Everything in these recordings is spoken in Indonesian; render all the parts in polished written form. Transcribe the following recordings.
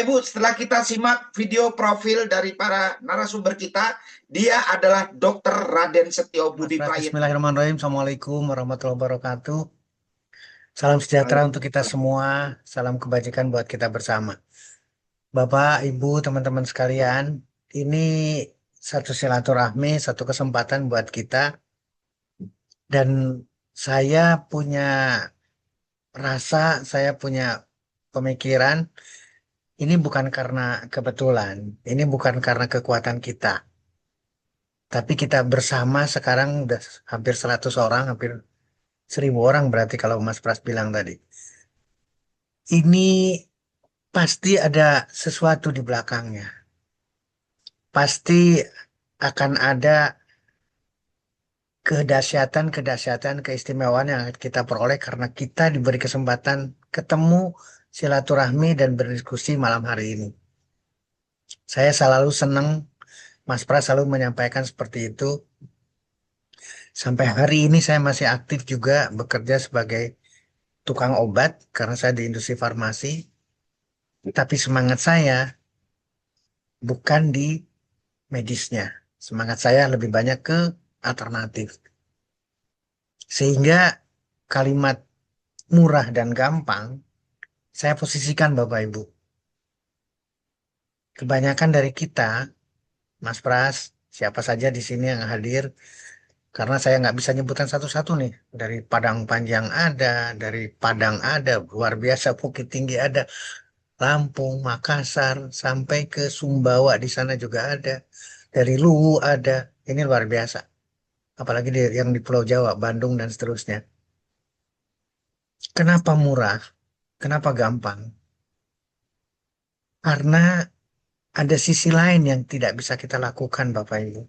Ibu, setelah kita simak video profil dari para narasumber kita, dia adalah Dr. Raden Setio Mas Budi Pras, Prayitno. Bismillahirrahmanirrahim. Assalamualaikum warahmatullahi wabarakatuh. Salam sejahtera untuk kita Waalaikumsalam. semua. Salam kebajikan buat kita bersama. Bapak, Ibu, teman-teman sekalian, ini satu silaturahmi, satu kesempatan buat kita. Dan saya punya rasa, saya punya pemikiran, ini bukan karena kebetulan, ini bukan karena kekuatan kita. Tapi kita bersama sekarang udah hampir 100 orang, hampir 1000 orang berarti kalau Mas Pras bilang tadi. Ini pasti ada sesuatu di belakangnya. Pasti akan ada kedahsyatan, keistimewaan yang kita peroleh karena kita diberi kesempatan ketemu, silaturahmi, dan berdiskusi malam hari ini. Saya selalu senang, Mas Pras selalu menyampaikan seperti itu. Sampai hari ini saya masih aktif juga bekerja sebagai tukang obat karena saya di industri farmasi. Tapi semangat saya bukan di medisnya. Semangat saya lebih banyak ke alternatif. Sehingga kalimat murah dan gampang saya posisikan Bapak Ibu. Kebanyakan dari kita, Mas Pras, siapa saja di sini yang hadir, karena saya nggak bisa nyebutan satu-satu nih. Dari Padang Panjang ada, dari Padang ada, luar biasa Bukit Tinggi ada, Lampung, Makassar, sampai ke Sumbawa di sana juga ada. Dari Luwu ada, ini luar biasa. Apalagi yang di Pulau Jawa, Bandung dan seterusnya. Kenapa murah? Kenapa gampang? Karena ada sisi lain yang tidak bisa kita lakukan, Bapak Ibu.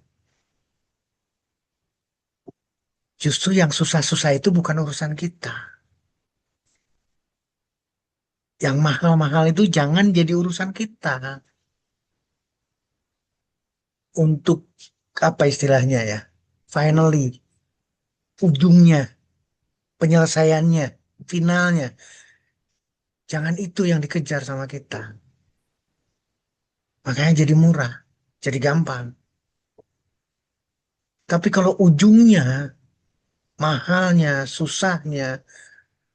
Justru yang susah-susah itu bukan urusan kita. Yang mahal-mahal itu jangan jadi urusan kita. Untuk apa istilahnya ya? Finally, ujungnya, penyelesaiannya, finalnya. Jangan itu yang dikejar sama kita. Makanya jadi murah, jadi gampang. Tapi kalau ujungnya, mahalnya, susahnya,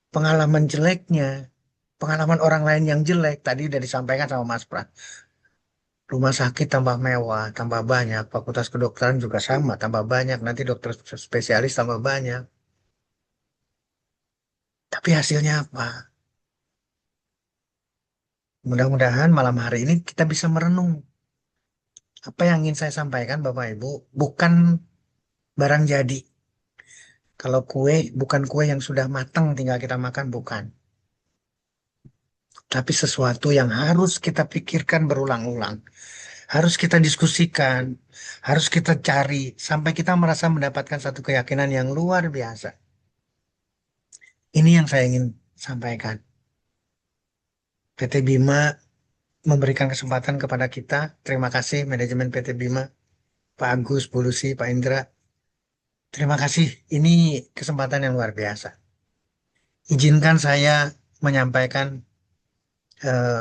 pengalaman jeleknya, pengalaman orang lain yang jelek, tadi udah disampaikan sama Mas Pras. Rumah sakit tambah mewah, tambah banyak. Fakultas kedokteran juga sama, tambah banyak. Nanti dokter spesialis tambah banyak. Tapi hasilnya apa? Mudah-mudahan malam hari ini kita bisa merenung. Apa yang ingin saya sampaikan, Bapak Ibu, bukan barang jadi. Kalau kue, bukan kue yang sudah matang tinggal kita makan, bukan. Tapi sesuatu yang harus kita pikirkan berulang-ulang. Harus kita diskusikan, harus kita cari, sampai kita merasa mendapatkan satu keyakinan yang luar biasa. Ini yang saya ingin sampaikan. PT Bima memberikan kesempatan kepada kita. Terima kasih manajemen PT Bima, Pak Agus, Bu Lucy, Pak Indra. Terima kasih. Ini kesempatan yang luar biasa. Izinkan saya menyampaikan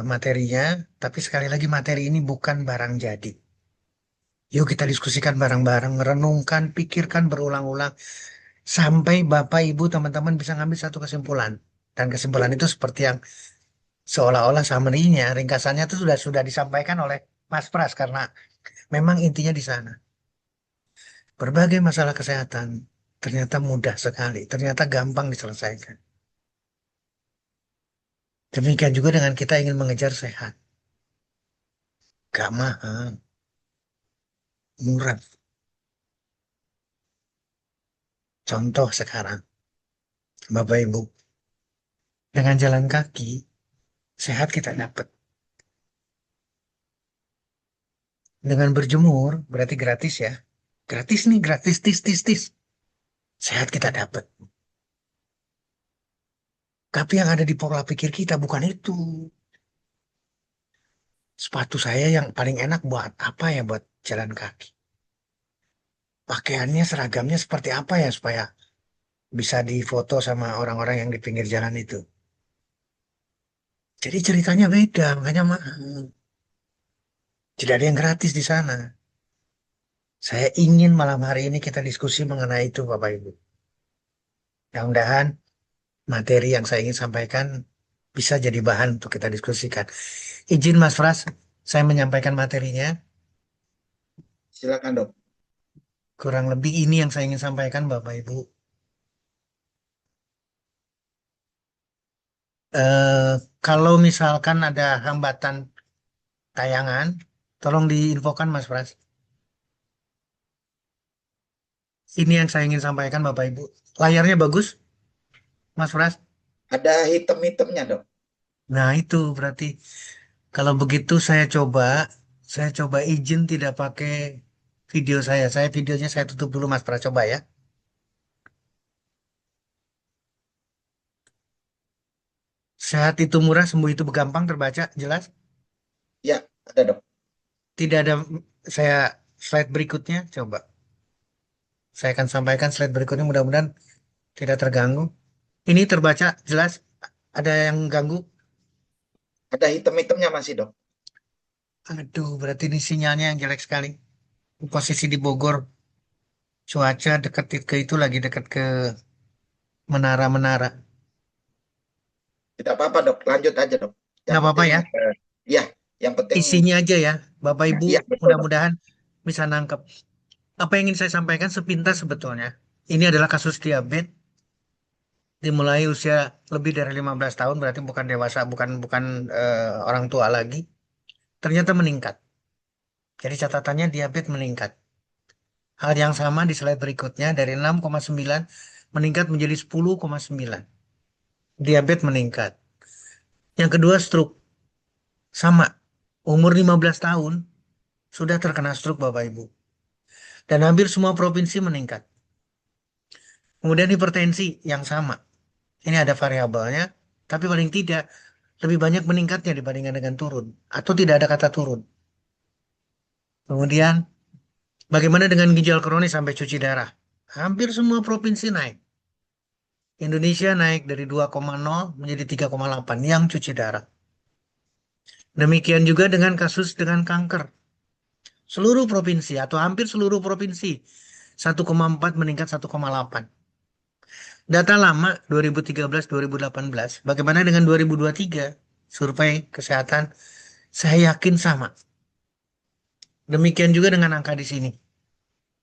materinya, tapi sekali lagi materi ini bukan barang jadi. Yuk kita diskusikan bareng-bareng, renungkan, pikirkan berulang-ulang, sampai Bapak, Ibu, teman-teman bisa ngambil satu kesimpulan. Dan kesimpulan itu seperti yang seolah-olah summary-nya, ringkasannya itu sudah disampaikan oleh Mas Pras, karena memang intinya di sana. Berbagai masalah kesehatan ternyata mudah sekali, ternyata gampang diselesaikan. Demikian juga dengan kita ingin mengejar sehat. Gak mahal, murah. Contoh sekarang, Bapak Ibu, dengan jalan kaki, sehat kita dapat. Dengan berjemur, berarti gratis ya. Gratis nih, gratis, tis, tis, tis. Sehat kita dapat. Tapi yang ada di pola pikir kita bukan itu. Sepatu saya yang paling enak buat apa ya, buat jalan kaki. Pakaiannya, seragamnya seperti apa ya supaya bisa difoto sama orang-orang yang di pinggir jalan itu. Jadi ceritanya beda, makanya mahal. Tidak ada yang gratis di sana. Saya ingin malam hari ini kita diskusi mengenai itu, Bapak Ibu. Mudah-mudahan materi yang saya ingin sampaikan bisa jadi bahan untuk kita diskusikan. Izin Mas Pras, saya menyampaikan materinya. Silakan dok. Kurang lebih ini yang saya ingin sampaikan, Bapak Ibu. Kalau misalkan ada hambatan tayangan, tolong diinfokan Mas Pras. Ini yang saya ingin sampaikan, Bapak Ibu. Layarnya bagus, Mas Pras? Ada hitam-hitamnya dok. Nah, itu berarti kalau begitu saya coba izin tidak pakai video saya. Videonya saya tutup dulu Mas Pras, coba ya. Sehat itu murah, sembuh itu gampang, terbaca, jelas. Ya, ada dok. Tidak ada saya slide berikutnya, coba. Saya akan sampaikan slide berikutnya mudah-mudahan tidak terganggu. Ini terbaca, jelas. Ada yang ganggu? Ada hitam-hitamnya masih dok. Aduh, berarti ini sinyalnya yang jelek sekali. Posisi di Bogor, cuaca dekat ke itu lagi dekat ke menara-menara. Tidak apa-apa dok, lanjut aja dok. Yang Nggak apa-apa penting, ya. ya, yang penting, Isinya aja ya, Bapak Ibu, iya betul dok. mudah-mudahan bisa nangkep. Apa yang ingin saya sampaikan sepintas sebetulnya. Ini adalah kasus diabetes dimulai usia lebih dari 15 tahun, berarti bukan dewasa, bukan bukan orang tua lagi. Ternyata meningkat. Jadi catatannya diabetes meningkat. Hal yang sama di slide berikutnya dari 6,9 meningkat menjadi 10,9. Diabetes meningkat. Yang kedua stroke. Sama. Umur 15 tahun sudah terkena stroke Bapak Ibu. Dan hampir semua provinsi meningkat. Kemudian hipertensi yang sama. Ini ada variabelnya, tapi paling tidak lebih banyak meningkatnya dibandingkan dengan turun. Atau tidak ada kata turun. Kemudian bagaimana dengan ginjal kronis sampai cuci darah? Hampir semua provinsi naik. Indonesia naik dari 2,0 menjadi 3,8 yang cuci darah. Demikian juga dengan kasus dengan kanker. Seluruh provinsi atau hampir seluruh provinsi 1,4 meningkat 1,8. Data lama 2013-2018. Bagaimana dengan 2023? Survei kesehatan saya yakin sama. Demikian juga dengan angka di sini.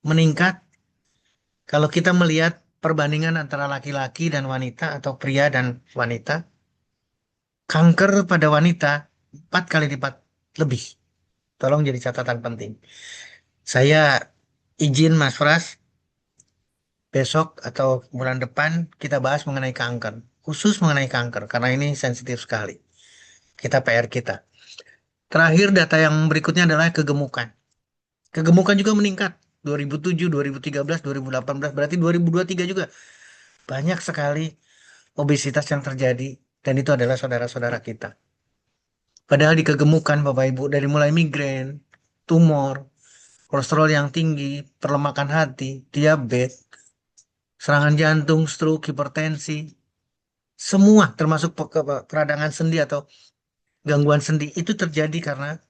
Meningkat kalau kita melihat perbandingan antara laki-laki dan wanita atau pria dan wanita, kanker pada wanita 4 kali lipat lebih. Tolong jadi catatan penting. Saya izin Mas Pras, besok atau bulan depan kita bahas mengenai kanker. Khusus mengenai kanker, karena ini sensitif sekali. Kita PR kita. Terakhir data yang berikutnya adalah kegemukan. Kegemukan juga meningkat. 2007, 2013, 2018, berarti 2023 juga. Banyak sekali obesitas yang terjadi. Dan itu adalah saudara-saudara kita. Padahal di kegemukan Bapak Ibu, dari mulai migrain, tumor, kolesterol yang tinggi, perlemakan hati, diabetes, serangan jantung, stroke, hipertensi, semua termasuk peradangan sendi atau gangguan sendi itu terjadi karena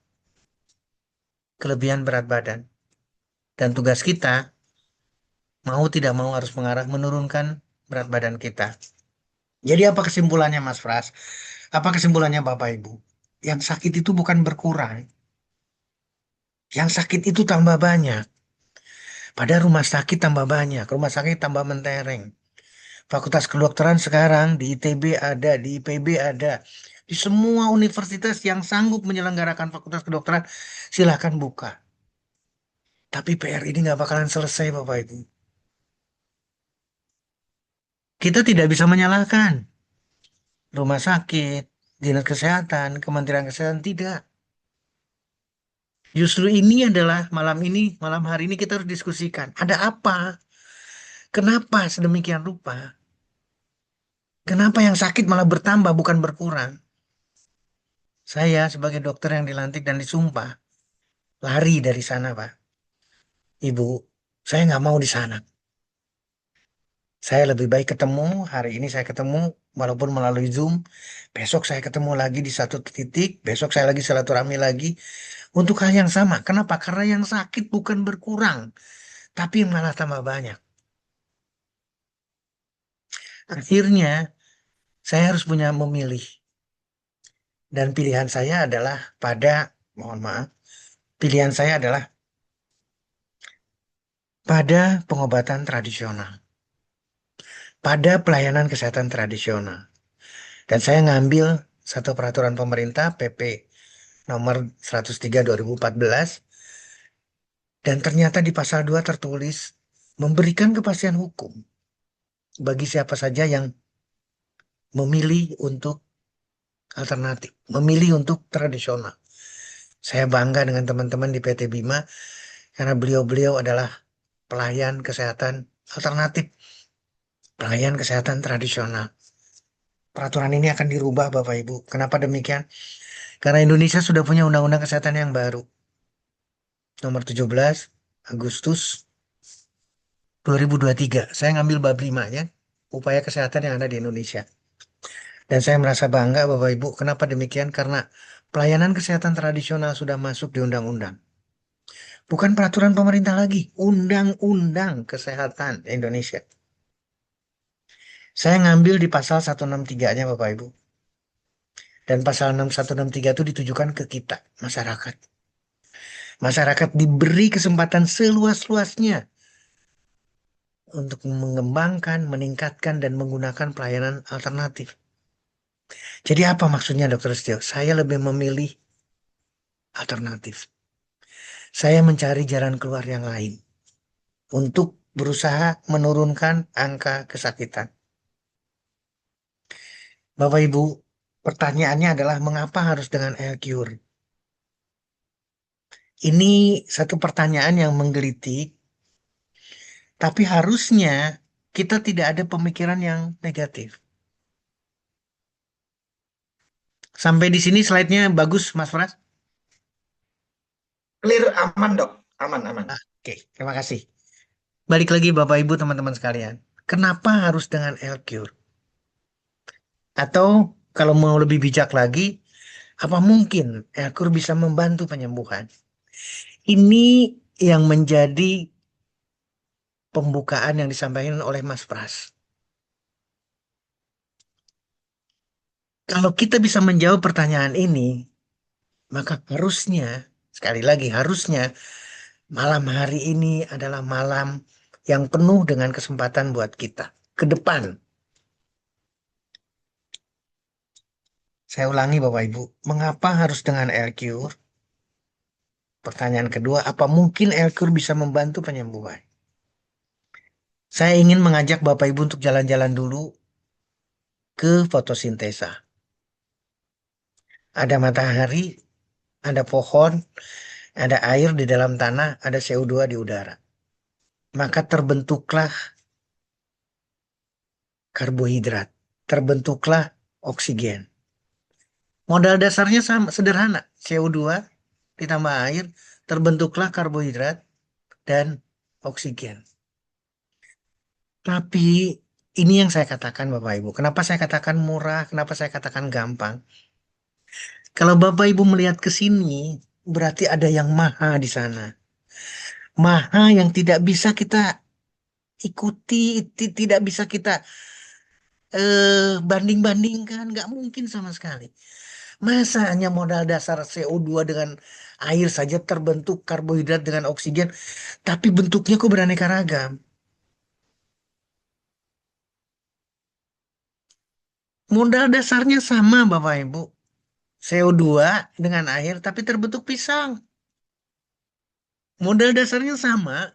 kelebihan berat badan. Dan tugas kita mau tidak mau harus mengarah menurunkan berat badan kita. Jadi apa kesimpulannya Mas Pras? Apa kesimpulannya Bapak Ibu? Yang sakit itu bukan berkurang. Yang sakit itu tambah banyak. Pada rumah sakit tambah banyak. Rumah sakit tambah mentereng. Fakultas kedokteran sekarang di ITB ada, di IPB ada. Di semua universitas yang sanggup menyelenggarakan fakultas kedokteran, silahkan buka. Tapi PR ini nggak bakalan selesai Bapak Ibu. Kita tidak bisa menyalahkan rumah sakit, dinas kesehatan, kementerian kesehatan, tidak. Justru ini adalah malam hari ini kita harus diskusikan. Ada apa? Kenapa sedemikian rupa? Kenapa yang sakit malah bertambah bukan berkurang? Saya sebagai dokter yang dilantik dan disumpah, lari dari sana, Pak. Ibu, saya nggak mau di sana. Saya lebih baik ketemu, hari ini saya ketemu walaupun melalui Zoom, besok saya ketemu lagi di satu titik, besok saya lagi silaturahmi lagi untuk hal yang sama. Kenapa? Karena yang sakit bukan berkurang, tapi malah tambah banyak. Akhirnya saya harus punya memilih dan pilihan saya adalah mohon maaf, pilihan saya adalah pada pengobatan tradisional, pada pelayanan kesehatan tradisional. Dan saya ngambil satu peraturan pemerintah PP nomor 103 2014 dan ternyata di pasal 2 tertulis memberikan kepastian hukum bagi siapa saja yang memilih untuk alternatif, memilih untuk tradisional. Saya bangga dengan teman-teman di PT Bima karena beliau-beliau adalah pelayan kesehatan alternatif, pelayan kesehatan tradisional. Peraturan ini akan dirubah Bapak Ibu. Kenapa demikian? Karena Indonesia sudah punya undang-undang kesehatan yang baru. Nomor 17 Agustus 2023. Saya ngambil bab 5 ya. Upaya kesehatan yang ada di Indonesia. Dan saya merasa bangga Bapak Ibu. Kenapa demikian? Karena pelayanan kesehatan tradisional sudah masuk di undang-undang. Bukan peraturan pemerintah lagi. Undang-undang kesehatan Indonesia. Saya ngambil di pasal 163-nya Bapak Ibu. Dan pasal 6163 itu ditujukan ke kita, masyarakat. Masyarakat diberi kesempatan seluas-luasnya untuk mengembangkan, meningkatkan, dan menggunakan pelayanan alternatif. Jadi apa maksudnya Dokter Setio? Saya lebih memilih alternatif. Saya mencari jalan keluar yang lain untuk berusaha menurunkan angka kesakitan. Bapak Ibu, pertanyaannya adalah mengapa harus dengan L-Cure? Ini satu pertanyaan yang menggelitik, tapi harusnya kita tidak ada pemikiran yang negatif. Sampai di sini slide-nya bagus, Mas Pras? Clear, aman dok, aman aman. Oke, terima kasih. Balik lagi Bapak Ibu teman-teman sekalian. Kenapa harus dengan L-Cure? Atau kalau mau lebih bijak lagi, apa mungkin L-Cure bisa membantu penyembuhan? Ini yang menjadi pembukaan yang disampaikan oleh Mas Pras. Kalau kita bisa menjawab pertanyaan ini, maka harusnya, sekali lagi harusnya, malam hari ini adalah malam yang penuh dengan kesempatan buat kita. Ke depan, saya ulangi Bapak Ibu, mengapa harus dengan L-Cure? Pertanyaan kedua, apa mungkin L-Cure bisa membantu penyembuhan? Saya ingin mengajak Bapak Ibu untuk jalan-jalan dulu ke fotosintesa. Ada matahari, ada pohon, ada air di dalam tanah, ada CO2 di udara. Maka terbentuklah karbohidrat, terbentuklah oksigen. Modal dasarnya sama, sederhana, CO2 ditambah air, terbentuklah karbohidrat dan oksigen. Tapi ini yang saya katakan Bapak Ibu. Kenapa saya katakan murah? Kenapa saya katakan gampang? Kalau Bapak Ibu melihat ke sini, berarti ada yang maha di sana. Maha yang tidak bisa kita ikuti, tidak bisa kita banding-bandingkan. Nggak mungkin sama sekali. Masa hanya modal dasar CO2 dengan air saja terbentuk karbohidrat dengan oksigen, tapi bentuknya kok beraneka ragam. Modal dasarnya sama Bapak Ibu. CO2 dengan air tapi terbentuk pisang. Modal dasarnya sama,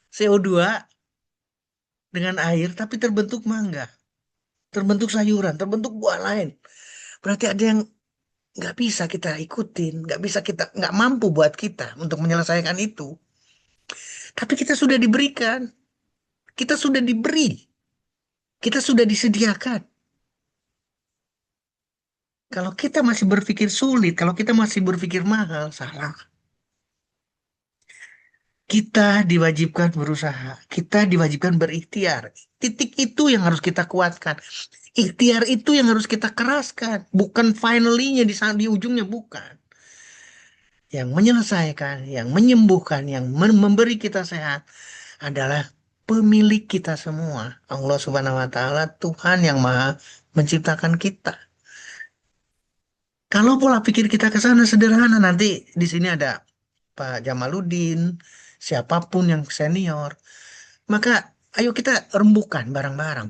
CO2 dengan air tapi terbentuk mangga, terbentuk sayuran, terbentuk buah lain. Berarti ada yang nggak bisa kita ikutin, nggak bisa kita, nggak mampu buat kita untuk menyelesaikan itu. Tapi kita sudah diberikan, kita sudah diberi, kita sudah disediakan. Kalau kita masih berpikir sulit, kalau kita masih berpikir mahal, salah. Kita diwajibkan berusaha, kita diwajibkan berikhtiar. Titik itu yang harus kita kuatkan. Ikhtiar itu yang harus kita keraskan, bukan finally-nya di ujungnya, bukan. Yang menyelesaikan, yang menyembuhkan, yang memberi kita sehat adalah pemilik kita semua. Allah Subhanahu wa taala, Tuhan yang Maha menciptakan kita. Kalau pola pikir kita ke sana sederhana, nanti di sini ada Pak Jamaluddin, siapapun yang senior, maka ayo kita rembukan bareng-bareng.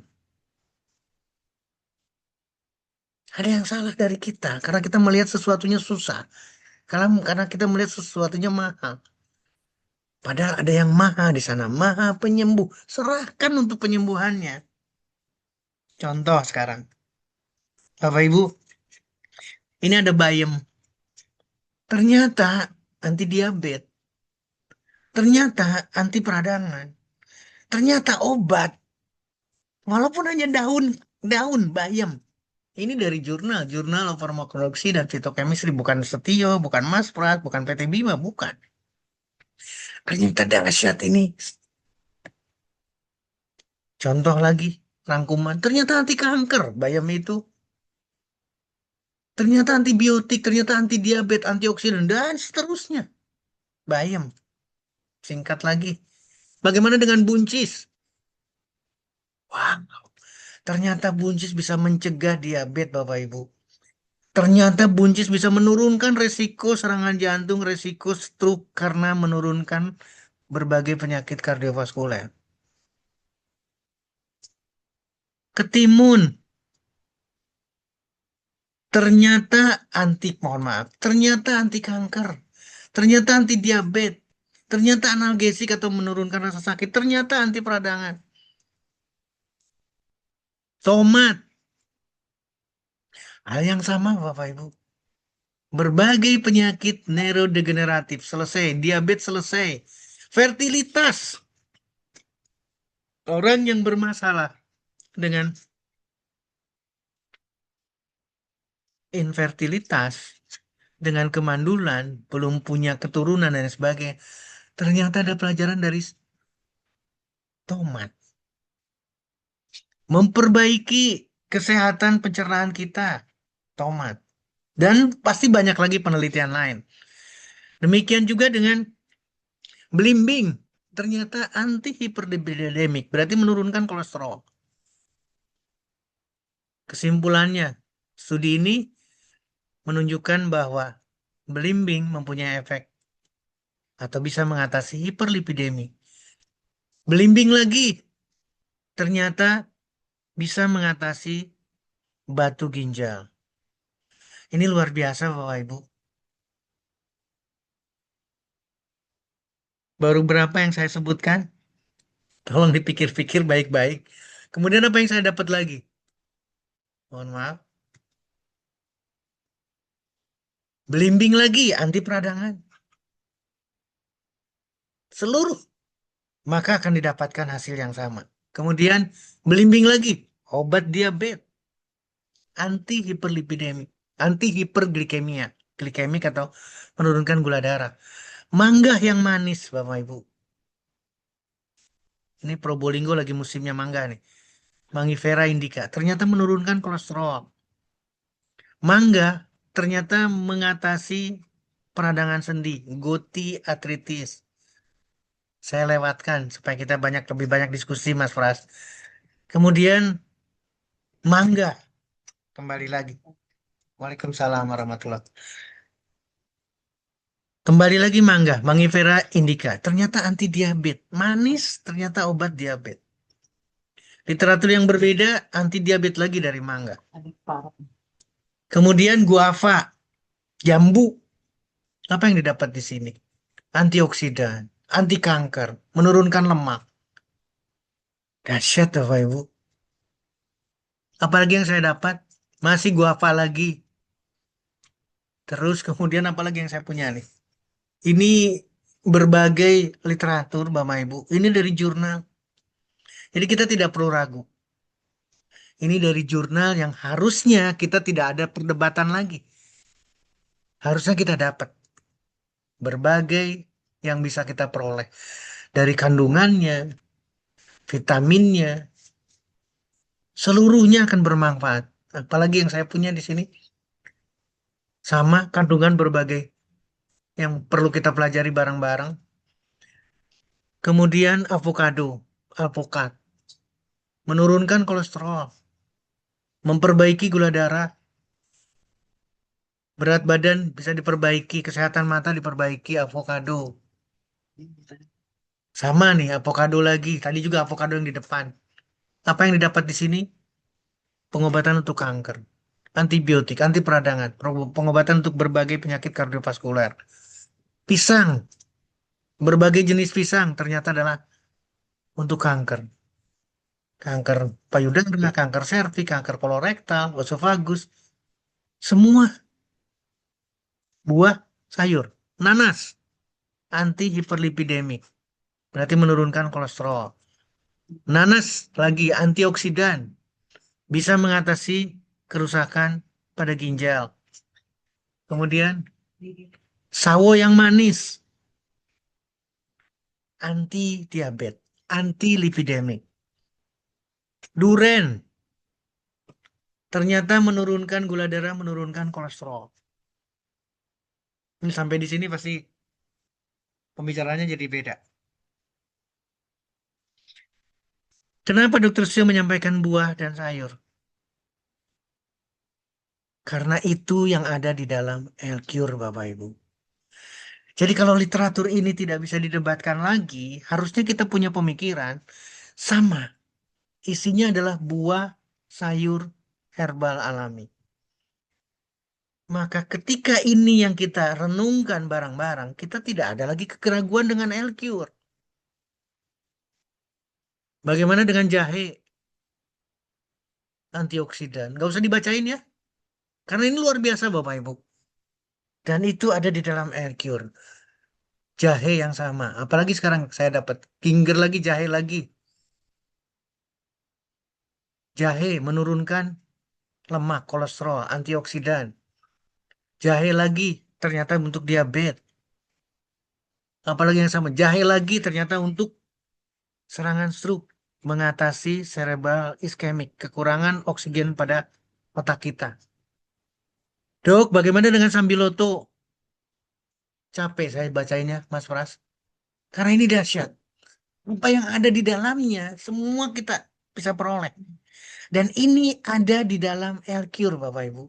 Ada yang salah dari kita karena kita melihat sesuatunya susah. Karena kita melihat sesuatunya mahal. Padahal ada yang maha di sana, maha penyembuh. Serahkan untuk penyembuhannya. Contoh sekarang, Bapak Ibu, ini ada bayam. Ternyata anti diabetes. Ternyata anti peradangan. Ternyata obat. Walaupun hanya daun bayam. Ini dari jurnal, Journal of Pharmacology dan Phytochemistry, bukan Setio, bukan Mas Pras, bukan PT Bima, bukan. Ternyata dahsyat ini. Contoh lagi, rangkuman. Ternyata anti kanker, bayam itu. Ternyata antibiotik, ternyata anti diabetes, antioksidan, dan seterusnya. Bayam. Singkat lagi. Bagaimana dengan buncis? Wah, ternyata buncis bisa mencegah diabetes, Bapak Ibu. Ternyata buncis bisa menurunkan resiko serangan jantung, resiko stroke karena menurunkan berbagai penyakit kardiovaskuler. Ketimun, ternyata mohon maaf, ternyata anti kanker, ternyata anti diabetes, ternyata analgesik atau menurunkan rasa sakit, ternyata anti peradangan. Tomat, hal yang sama Bapak Ibu. Berbagai penyakit neurodegeneratif selesai, diabetes selesai, fertilitas. Orang yang bermasalah dengan infertilitas, dengan kemandulan, belum punya keturunan dan sebagainya. Ternyata ada pelajaran dari tomat. Memperbaiki kesehatan pencernaan kita, tomat. Dan pasti banyak lagi penelitian lain. Demikian juga dengan belimbing. Ternyata anti hiperlipidemik, berarti menurunkan kolesterol. Kesimpulannya, studi ini menunjukkan bahwa belimbing mempunyai efek atau bisa mengatasi hiperlipidemi. Belimbing lagi ternyata bisa mengatasi batu ginjal. Ini luar biasa Bapak Ibu. Baru berapa yang saya sebutkan? Tolong dipikir-pikir baik-baik. Kemudian apa yang saya dapat lagi? Mohon maaf. Belimbing lagi, anti peradangan. Seluruh. Maka akan didapatkan hasil yang sama. Kemudian belimbing lagi, obat diabetes. Anti hiperlipidemi. Anti hiperglikemia. Glikemik atau menurunkan gula darah. Mangga yang manis, Bapak Ibu. Ini Probolinggo lagi musimnya mangga nih. Mangifera indica. Ternyata menurunkan kolesterol. Mangga ternyata mengatasi peradangan sendi, gouty arthritis. Saya lewatkan supaya kita lebih banyak diskusi, Mas Pras. Kemudian mangga, kembali lagi. Waalaikumsalam warahmatullahi. Kembali lagi mangga, Mangifera indica. Ternyata anti diabetes, manis. Ternyata obat diabetes. Literatur yang berbeda, anti diabetes lagi dari mangga. Kemudian guava, jambu. Apa yang didapat di sini? Antioksidan, anti kanker, menurunkan lemak. Dahsyat Bapak Ibu. Apalagi yang saya dapat? Masih guava lagi. Terus kemudian apalagi yang saya punya nih? Ini berbagai literatur Bapak Ibu. Ini dari jurnal. Jadi kita tidak perlu ragu. Ini dari jurnal yang harusnya kita tidak ada perdebatan lagi. Harusnya kita dapat berbagai yang bisa kita peroleh dari kandungannya, vitaminnya, seluruhnya akan bermanfaat. Apalagi yang saya punya di sini sama kandungan berbagai yang perlu kita pelajari bareng-bareng. Kemudian avocado, alpukat, menurunkan kolesterol, memperbaiki gula darah, berat badan bisa diperbaiki, kesehatan mata diperbaiki, avocado. Sama nih, avocado lagi. Tadi juga avocado yang di depan. Apa yang didapat di sini? Pengobatan untuk kanker, antibiotik, anti peradangan, pengobatan untuk berbagai penyakit kardiovaskuler. Pisang, berbagai jenis pisang ternyata adalah untuk kanker. Kanker payudara, kanker serviks, kanker kolorektal, esofagus, semua buah, sayur. Nanas, anti hiperlipidemik, berarti menurunkan kolesterol. Nanas lagi antioksidan, bisa mengatasi kerusakan pada ginjal. Kemudian sawo yang manis, anti diabetes, anti lipidemik. Duren ternyata menurunkan gula darah, menurunkan kolesterol. Ini sampai di sini pasti pembicaranya jadi beda. Kenapa Dokter Sio menyampaikan buah dan sayur? Karena itu yang ada di dalam El-Cure, Bapak Ibu. Jadi kalau literatur ini tidak bisa didebatkan lagi, harusnya kita punya pemikiran sama. Isinya adalah buah, sayur, herbal alami. Maka ketika ini yang kita renungkan bareng-bareng, kita tidak ada lagi keraguan dengan El-Cure. Bagaimana dengan jahe, antioksidan? Nggak usah dibacain ya, karena ini luar biasa Bapak Ibu. Dan itu ada di dalam El-Cure. Jahe yang sama. Apalagi sekarang saya dapat ginger lagi, jahe lagi. Jahe menurunkan lemak, kolesterol, antioksidan. Jahe lagi ternyata untuk diabetes. Apalagi yang sama, jahe lagi ternyata untuk serangan stroke, mengatasi cerebral iskemik, kekurangan oksigen pada otak kita. Dok, bagaimana dengan sambiloto? Capek saya bacainnya, Mas Pras. Karena ini dahsyat. Apa yang ada di dalamnya, semua kita bisa peroleh. Dan ini ada di dalam El-Cure, Bapak Ibu.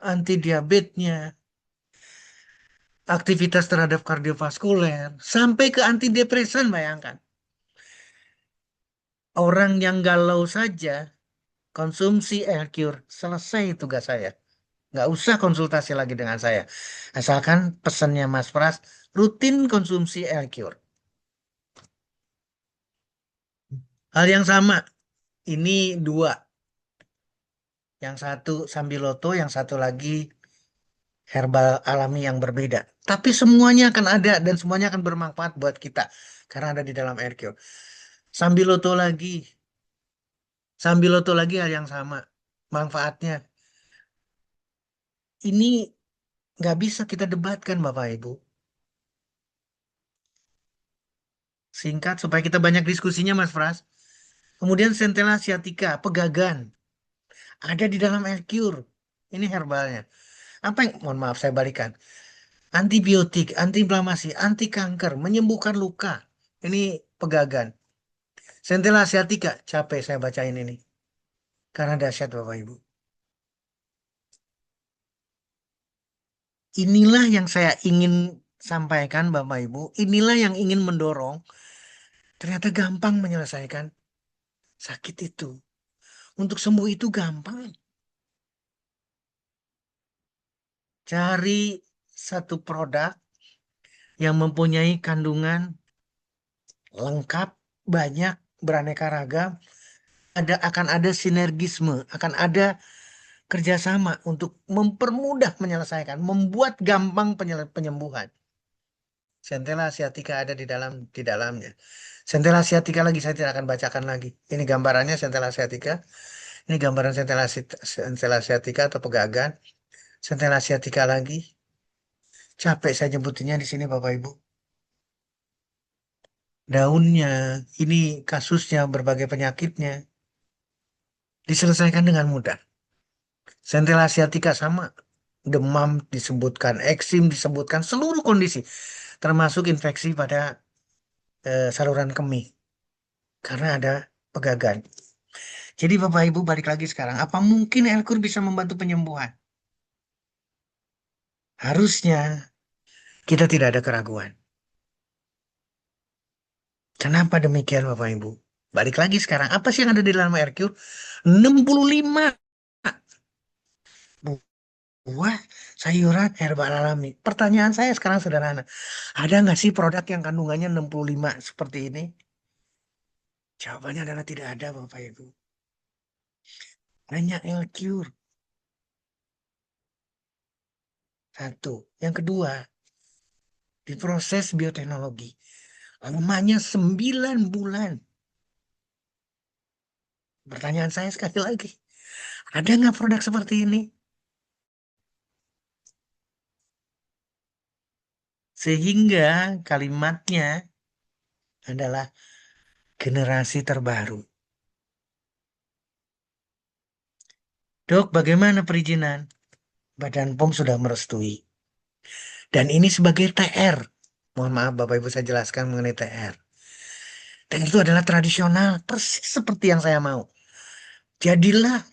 Anti diabetesnya, aktivitas terhadap kardiovaskuler, sampai ke antidepresan, bayangkan. Orang yang galau saja, konsumsi El-Cure, selesai tugas saya. Nggak usah konsultasi lagi dengan saya. Asalkan pesannya Mas Pras, rutin konsumsi El-Cure. Hal yang sama, ini dua. Yang satu Sambiloto, yang satu lagi herbal alami yang berbeda. Tapi semuanya akan ada dan semuanya akan bermanfaat buat kita. Karena ada di dalam El-Cure. Sambiloto lagi. Sambiloto lagi hal yang sama. Manfaatnya. Ini nggak bisa kita debatkan Bapak Ibu. Singkat supaya kita banyak diskusinya Mas Pras. Kemudian Centella sciatica, pegagan. Ada di dalam El-Cure. Ini herbalnya. Apa yang, mohon maaf saya balikan. Antibiotik, antiinflamasi, anti kanker, menyembuhkan luka. Ini pegagan. Centella sciatica, capek saya bacain ini. Karena dahsyat Bapak Ibu. Inilah yang saya ingin sampaikan Bapak Ibu. Inilah yang ingin mendorong. Ternyata gampang menyelesaikan sakit itu. Untuk sembuh itu gampang. Cari satu produk yang mempunyai kandungan lengkap, banyak, beraneka ragam. Akan ada sinergisme, akan ada kerjasama untuk mempermudah menyelesaikan, membuat gampang penyembuhan. Centella sciatica ada di dalamnya. Centella sciatica lagi saya tidak akan bacakan lagi. Ini gambarannya Centella sciatica. Ini gambaran Centella sciatica atau pegagan. Centella sciatica lagi. Capek saya nyebutinnya di sini Bapak Ibu. Daunnya, ini kasusnya, berbagai penyakitnya diselesaikan dengan mudah. Centella asiatica sama, demam disebutkan, eksim disebutkan, seluruh kondisi, termasuk infeksi pada saluran kemih karena ada pegagan. Jadi Bapak Ibu balik lagi sekarang, apa mungkin Elkur bisa membantu penyembuhan? Harusnya kita tidak ada keraguan. Kenapa demikian Bapak Ibu? Balik lagi sekarang, apa sih yang ada di dalam Elkur? 65 buah sayuran herbal alami. Pertanyaan saya sekarang sederhana. Ada nggak sih produk yang kandungannya 65 seperti ini? Jawabannya adalah tidak ada Bapak Ibu. Hanya Elcure. Satu. Yang kedua, diproses bioteknologi. Lamanya 9 bulan. Pertanyaan saya sekali lagi. Ada nggak produk seperti ini? Sehingga kalimatnya adalah generasi terbaru. Dok, bagaimana perizinan? Badan POM sudah merestui. Dan ini sebagai TR. Mohon maaf Bapak Ibu saya jelaskan mengenai TR. TR itu adalah tradisional, persis seperti yang saya mau. Jadilah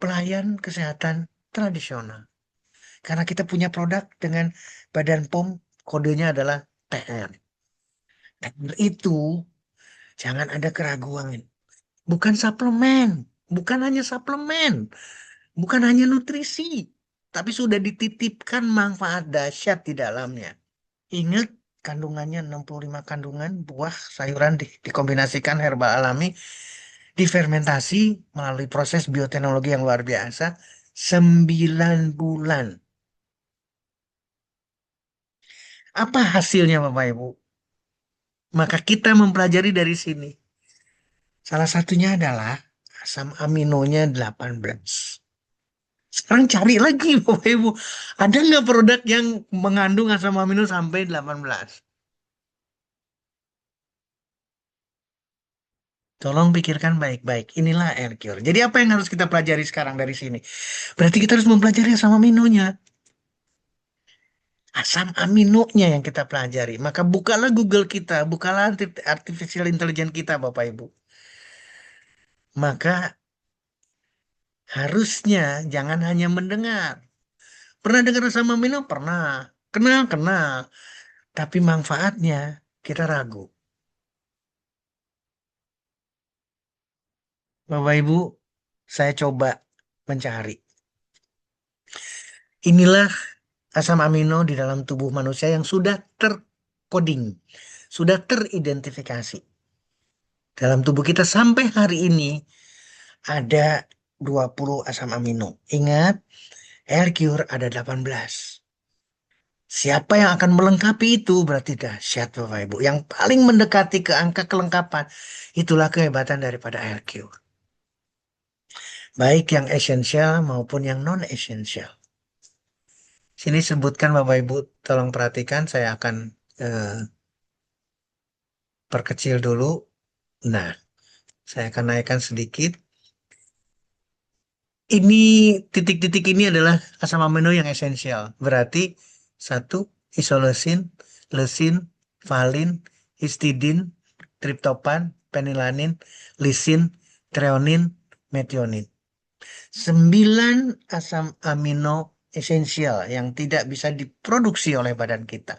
pelayan kesehatan tradisional. Karena kita punya produk dengan Badan POM, kodenya adalah TR. TR itu jangan ada keraguan. Bukan suplemen, bukan hanya suplemen, bukan hanya nutrisi, tapi sudah dititipkan manfaat dahsyat di dalamnya. Ingat kandungannya 65 kandungan buah sayuran dikombinasikan herbal alami, difermentasi melalui proses bioteknologi yang luar biasa 9 bulan. Apa hasilnya Bapak Ibu? Maka kita mempelajari dari sini. Salah satunya adalah asam aminonya 18. Sekarang cari lagi Bapak Ibu. Ada nggak produk yang mengandung asam amino sampai 18? Tolong pikirkan baik-baik. Inilah Aircure. Jadi apa yang harus kita pelajari sekarang dari sini? Berarti kita harus mempelajari asam aminonya. Asam aminonya yang kita pelajari. Maka bukalah Google kita, bukalah artificial intelligence kita Bapak Ibu. Maka harusnya jangan hanya mendengar. Pernah dengar asam amino? Pernah. Kenal, kenal. Tapi manfaatnya kita ragu. Bapak Ibu, saya coba mencari. Inilah asam amino di dalam tubuh manusia yang sudah tercoding, sudah teridentifikasi. Dalam tubuh kita sampai hari ini ada 20 asam amino. Ingat, Aircure ada 18. Siapa yang akan melengkapi itu berarti dahsyat Bapak Ibu. Yang paling mendekati ke angka kelengkapan, itulah kehebatan daripada Aircure. Baik yang esensial maupun yang non-esensial. Sini sebutkan Bapak Ibu, tolong perhatikan, saya akan eh, perkecil dulu. Nah, saya akan naikkan sedikit. Ini titik-titik ini adalah asam amino yang esensial. Berarti satu, isoleusin, leusin, valin, histidin, triptopan, penilanin, lisin, treonin, metionin. 9 asam amino esensial yang tidak bisa diproduksi oleh badan kita.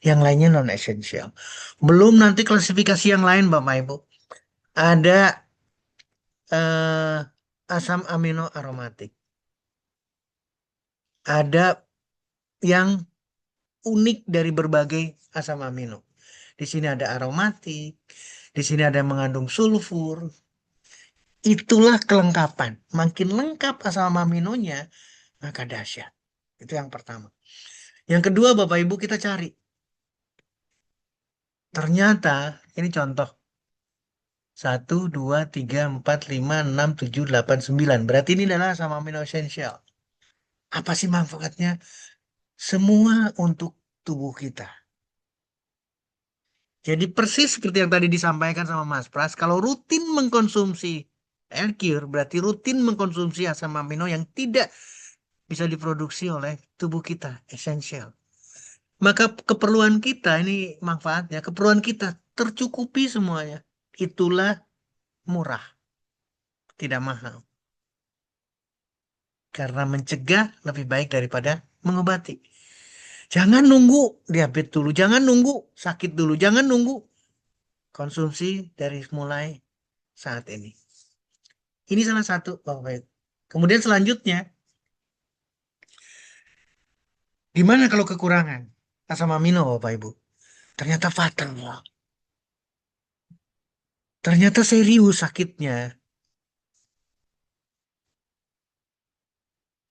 Yang lainnya non esensial. Belum nanti klasifikasi yang lain Bapak Ibu. Ada eh, asam amino aromatik. Ada yang unik dari berbagai asam amino. Di sini ada aromatik, di sini ada yang mengandung sulfur. Itulah kelengkapan. Makin lengkap asam aminonya, maka dahsyat. Itu yang pertama. Yang kedua, Bapak Ibu kita cari. Ternyata, ini contoh. 1, 2, 3, 4, 5, 6, 7, 8, 9. Berarti ini adalah asam amino esensial. Apa sih manfaatnya? semua untuk tubuh kita. Jadi persis seperti yang tadi disampaikan sama Mas Pras, kalau rutin mengkonsumsi L-Cure berarti rutin mengkonsumsi asam amino yang tidak bisa diproduksi oleh tubuh kita, esensial. Maka keperluan kita ini manfaatnya, keperluan kita tercukupi semuanya. Itulah murah, tidak mahal. Karena mencegah lebih baik daripada mengobati. Jangan nunggu diabetes dulu, jangan nunggu sakit dulu, jangan nunggu konsumsi dari mulai saat ini. Ini salah satu, Bapak Ibu. Kemudian selanjutnya, gimana kalau kekurangan asam amino, Bapak Ibu? Ternyata fatal. Ternyata serius sakitnya.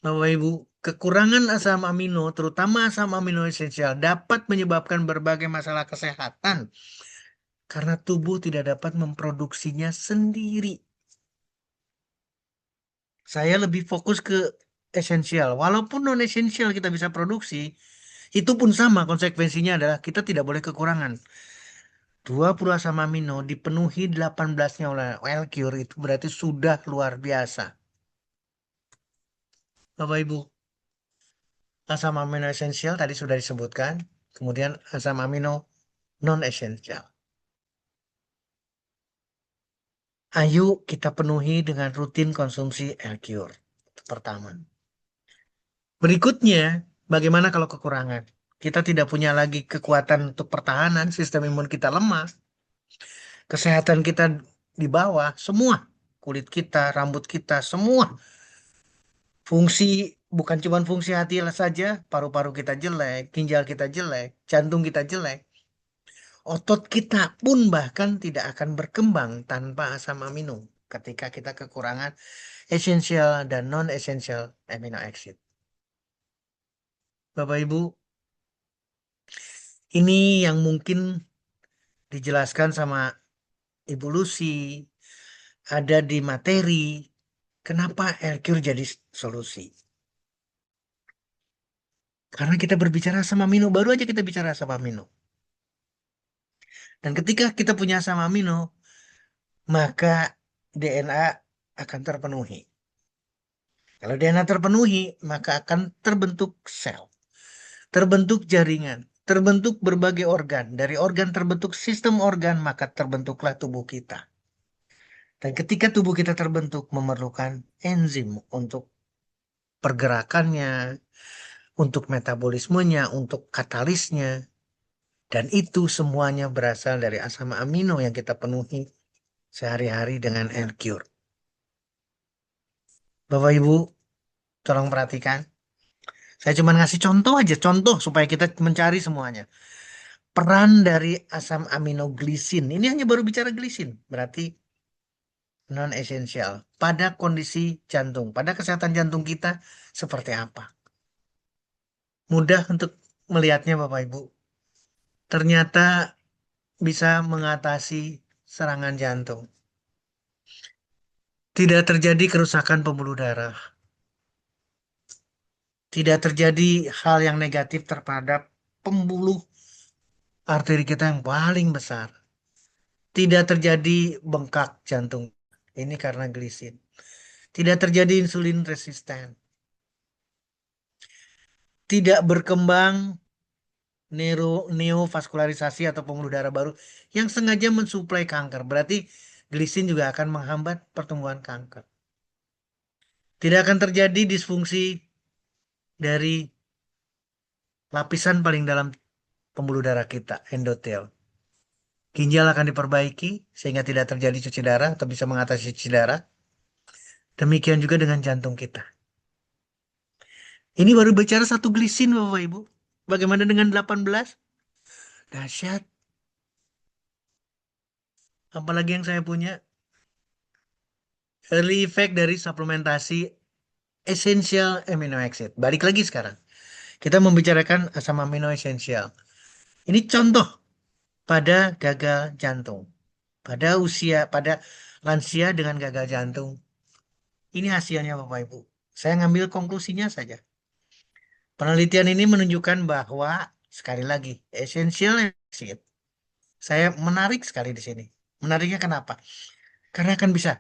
Bapak Ibu, kekurangan asam amino, terutama asam amino esensial, dapat menyebabkan berbagai masalah kesehatan karena tubuh tidak dapat memproduksinya sendiri. Saya lebih fokus ke esensial. Walaupun non esensial kita bisa produksi, itu pun sama konsekuensinya adalah kita tidak boleh kekurangan. 20 asam amino dipenuhi 18-nya oleh L-Cure itu berarti sudah luar biasa. Bapak Ibu, asam amino esensial tadi sudah disebutkan, kemudian asam amino non esensial. Ayo kita penuhi dengan rutin konsumsi L-Cure. Itu pertama. Berikutnya, bagaimana kalau kekurangan? Kita tidak punya lagi kekuatan untuk pertahanan, sistem imun kita lemah, kesehatan kita di bawah, semua. Kulit kita, rambut kita, semua. Fungsi, bukan cuma fungsi hati saja, paru-paru kita jelek, ginjal kita jelek, jantung kita jelek. Otot kita pun bahkan tidak akan berkembang tanpa asam amino ketika kita kekurangan esensial dan non-esensial amino acid. Bapak Ibu, ini yang mungkin dijelaskan sama Ibu Lucy, ada di materi, kenapa L-Cure jadi solusi. Karena kita berbicara asam amino, baru aja kita bicara asam amino. Dan ketika kita punya asam amino, maka DNA akan terpenuhi. Kalau DNA terpenuhi, maka akan terbentuk sel, terbentuk jaringan, terbentuk berbagai organ. Dari organ terbentuk sistem organ, maka terbentuklah tubuh kita. Dan ketika tubuh kita terbentuk, memerlukan enzim untuk pergerakannya, untuk metabolismenya, untuk katalisnya. Dan itu semuanya berasal dari asam amino yang kita penuhi sehari-hari dengan L-Cure. Bapak Ibu, tolong perhatikan. Saya cuma ngasih contoh aja, contoh supaya kita mencari semuanya. Peran dari asam amino glisin, ini hanya baru bicara glisin, berarti non esensial. Pada kondisi jantung, pada kesehatan jantung kita seperti apa? Mudah untuk melihatnya Bapak Ibu. Ternyata bisa mengatasi serangan jantung. Tidak terjadi kerusakan pembuluh darah. Tidak terjadi hal yang negatif terhadap pembuluh arteri kita yang paling besar. Tidak terjadi bengkak jantung. Ini karena glisin. Tidak terjadi insulin resisten. Tidak berkembang neovaskularisasi atau pembuluh darah baru yang sengaja mensuplai kanker. Berarti glisin juga akan menghambat pertumbuhan kanker. Tidak akan terjadi disfungsi dari lapisan paling dalam pembuluh darah kita, endotel. Ginjal akan diperbaiki sehingga tidak terjadi cuci darah atau bisa mengatasi cuci darah. Demikian juga dengan jantung kita. Ini baru bicara satu glisin Bapak Ibu. Bagaimana dengan 18? Dahsyat. Apalagi yang saya punya early effect dari suplementasi essential amino acid. Balik lagi sekarang. Kita membicarakan asam amino esensial. Ini contoh pada gagal jantung. Pada lansia dengan gagal jantung. Ini hasilnya Bapak Ibu. Saya ngambil konklusinya saja. Penelitian ini menunjukkan bahwa, sekali lagi, essential acid. Saya menarik sekali di sini. Menariknya kenapa? Karena akan bisa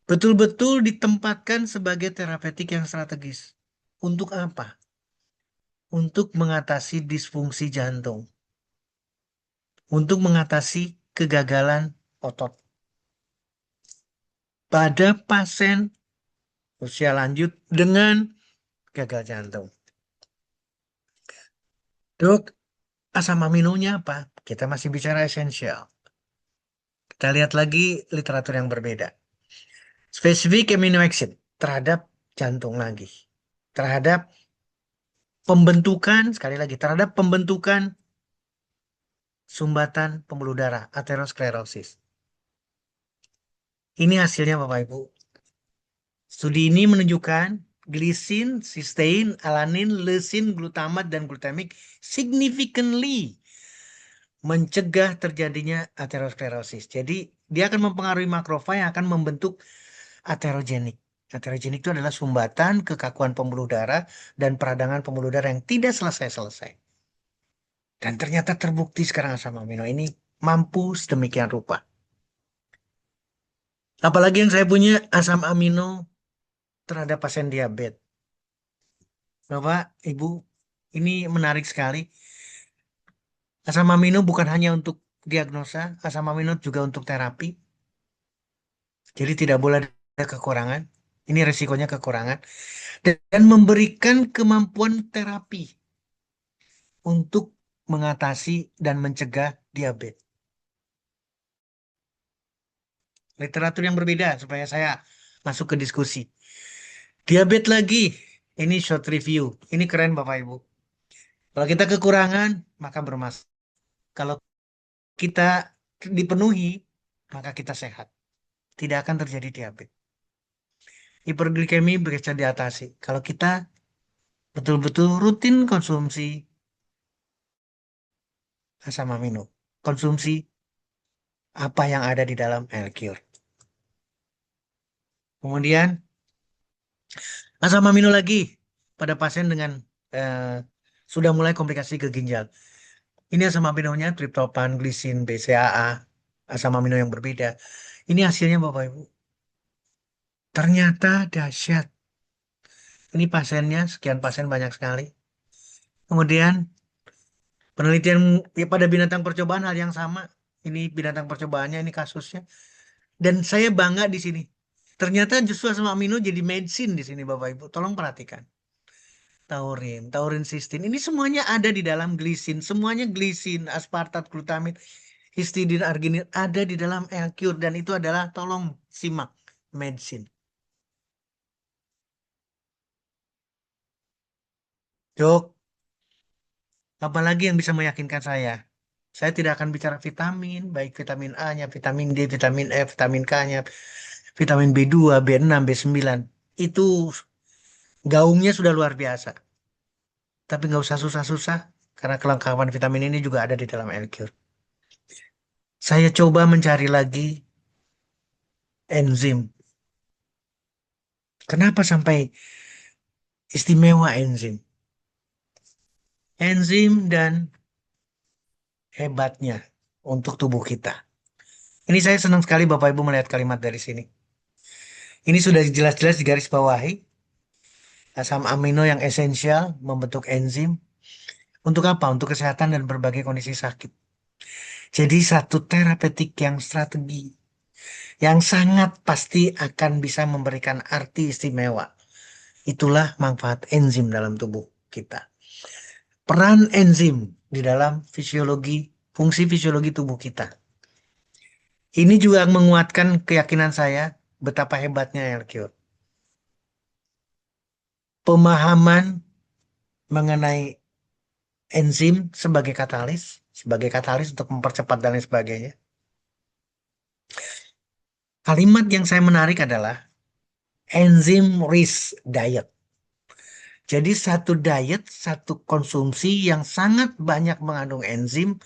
betul-betul ditempatkan sebagai terapeutik yang strategis. Untuk apa? Untuk mengatasi disfungsi jantung. Untuk mengatasi kegagalan otot. Pada pasien usia lanjut dengan gagal jantung. Dok, asam aminonya apa? Kita masih bicara esensial. Kita lihat lagi literatur yang berbeda. Spesifik amino acid terhadap jantung lagi. Terhadap pembentukan, sekali lagi, terhadap pembentukan sumbatan pembuluh darah, aterosklerosis. Ini hasilnya Bapak Ibu. Studi ini menunjukkan glisin, cysteine, alanin, leucin, glutamat, dan glutamik significantly mencegah terjadinya aterosklerosis. Jadi dia akan mempengaruhi makrofag yang akan membentuk aterogenik. Aterogenik itu adalah sumbatan, kekakuan pembuluh darah, dan peradangan pembuluh darah yang tidak selesai-selesai. Dan ternyata terbukti sekarang asam amino ini mampu sedemikian rupa. Apalagi yang saya punya asam amino terhadap pasien diabetes. Bapak, Ibu, ini menarik sekali. Asam amino bukan hanya untuk diagnosa, asam amino juga untuk terapi. Jadi tidak boleh ada kekurangan. Ini resikonya kekurangan. Dan memberikan kemampuan terapi untuk mengatasi dan mencegah diabetes. Literatur yang berbeda supaya saya masuk ke diskusi. Diabetes lagi, ini short review. Ini keren Bapak Ibu. Kalau kita kekurangan, maka bermasalah. Kalau kita dipenuhi, maka kita sehat. Tidak akan terjadi diabetes. Hiperglikemi bisa diatasi. Kalau kita betul-betul rutin konsumsi asam amino. Konsumsi apa yang ada di dalam L-Cure. Kemudian asam amino lagi pada pasien dengan sudah mulai komplikasi ke ginjal. Ini asam aminonya triptofan, glisin, BCAA, asam amino yang berbeda. Ini hasilnya Bapak Ibu. Ternyata dahsyat. Ini pasiennya, sekian pasien banyak sekali. Kemudian penelitian ya, pada binatang percobaan hal yang sama. Ini binatang percobaannya, ini kasusnya. Dan saya bangga di sini. Ternyata justru asam amino jadi medicine di sini Bapak Ibu. Tolong perhatikan. Taurin sistin. Ini semuanya ada di dalam glisin. Semuanya glisin, aspartat, glutamit, histidin, arginin ada di dalam L-Cure. Dan itu adalah, tolong simak, medicine. Dok, apalagi yang bisa meyakinkan saya? Saya tidak akan bicara vitamin, baik vitamin A-nya, vitamin D, vitamin E, vitamin K-nya, vitamin B2, B6, B9. Itu gaungnya sudah luar biasa. Tapi nggak usah susah-susah, karena kelengkapan vitamin ini juga ada di dalam L-Cure. Saya coba mencari lagi enzim. Kenapa sampai istimewa enzim? Enzim dan hebatnya untuk tubuh kita. Ini saya senang sekali Bapak Ibu melihat kalimat dari sini. Ini sudah jelas-jelas digarisbawahi. Asam amino yang esensial membentuk enzim. Untuk apa? Untuk kesehatan dan berbagai kondisi sakit. Jadi satu terapeutik yang strategi. Yang sangat pasti akan bisa memberikan arti istimewa. Itulah manfaat enzim dalam tubuh kita. Peran enzim di dalam fungsi fisiologi tubuh kita. Ini juga menguatkan keyakinan saya betapa hebatnya L-Cure. Pemahaman mengenai enzim sebagai katalis untuk mempercepat dan lain sebagainya. Kalimat yang saya menarik adalah enzim rich diet. Jadi satu diet, satu konsumsi yang sangat banyak mengandung enzim,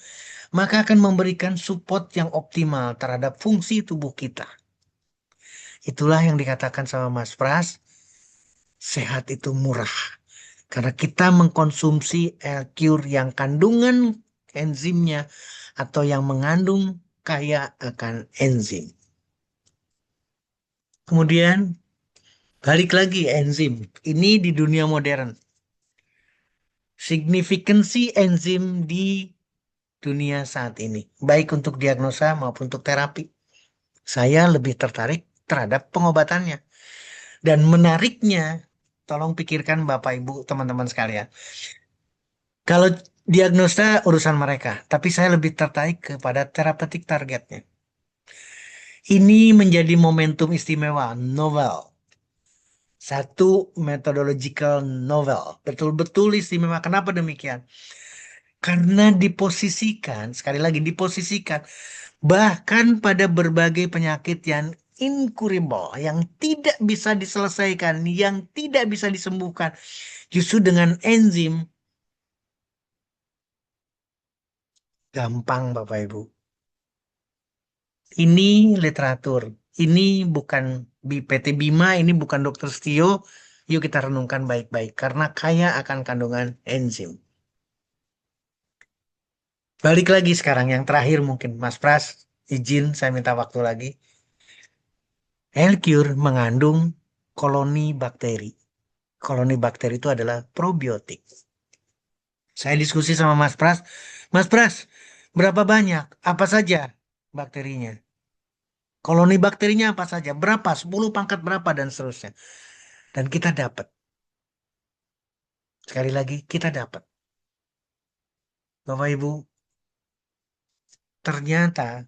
maka akan memberikan support yang optimal terhadap fungsi tubuh kita. Itulah yang dikatakan sama Mas Pras, sehat itu murah. Karena kita mengkonsumsi L-Cure yang kandungan enzimnya atau yang mengandung kaya akan enzim. Kemudian balik lagi enzim. Ini di dunia modern. Signifikansi enzim di dunia saat ini, baik untuk diagnosa maupun untuk terapi. Saya lebih tertarik terhadap pengobatannya. Dan menariknya, tolong pikirkan Bapak Ibu, teman-teman sekalian. Kalau diagnosa urusan mereka, tapi saya lebih tertarik kepada terapeutik targetnya. Ini menjadi momentum istimewa, novel. Satu methodological novel. Betul-betul istimewa. Kenapa demikian? Karena diposisikan, sekali lagi diposisikan, bahkan pada berbagai penyakit yang incurable, yang tidak bisa diselesaikan, yang tidak bisa disembuhkan, justru dengan enzim, gampang Bapak Ibu. Ini literatur, ini bukan PT Bima, ini bukan Dokter Stio. Yuk kita renungkan baik-baik, karena kaya akan kandungan enzim. Balik lagi sekarang, yang terakhir mungkin, Mas Pras, izin saya minta waktu lagi. L-Cure mengandung koloni bakteri. Koloni bakteri itu adalah probiotik. Saya diskusi sama Mas Pras, berapa banyak? Apa saja bakterinya? Koloni bakterinya apa saja? Berapa? 10 pangkat berapa dan seterusnya. Dan kita dapat. Sekali lagi, kita dapat. Bapak Ibu, ternyata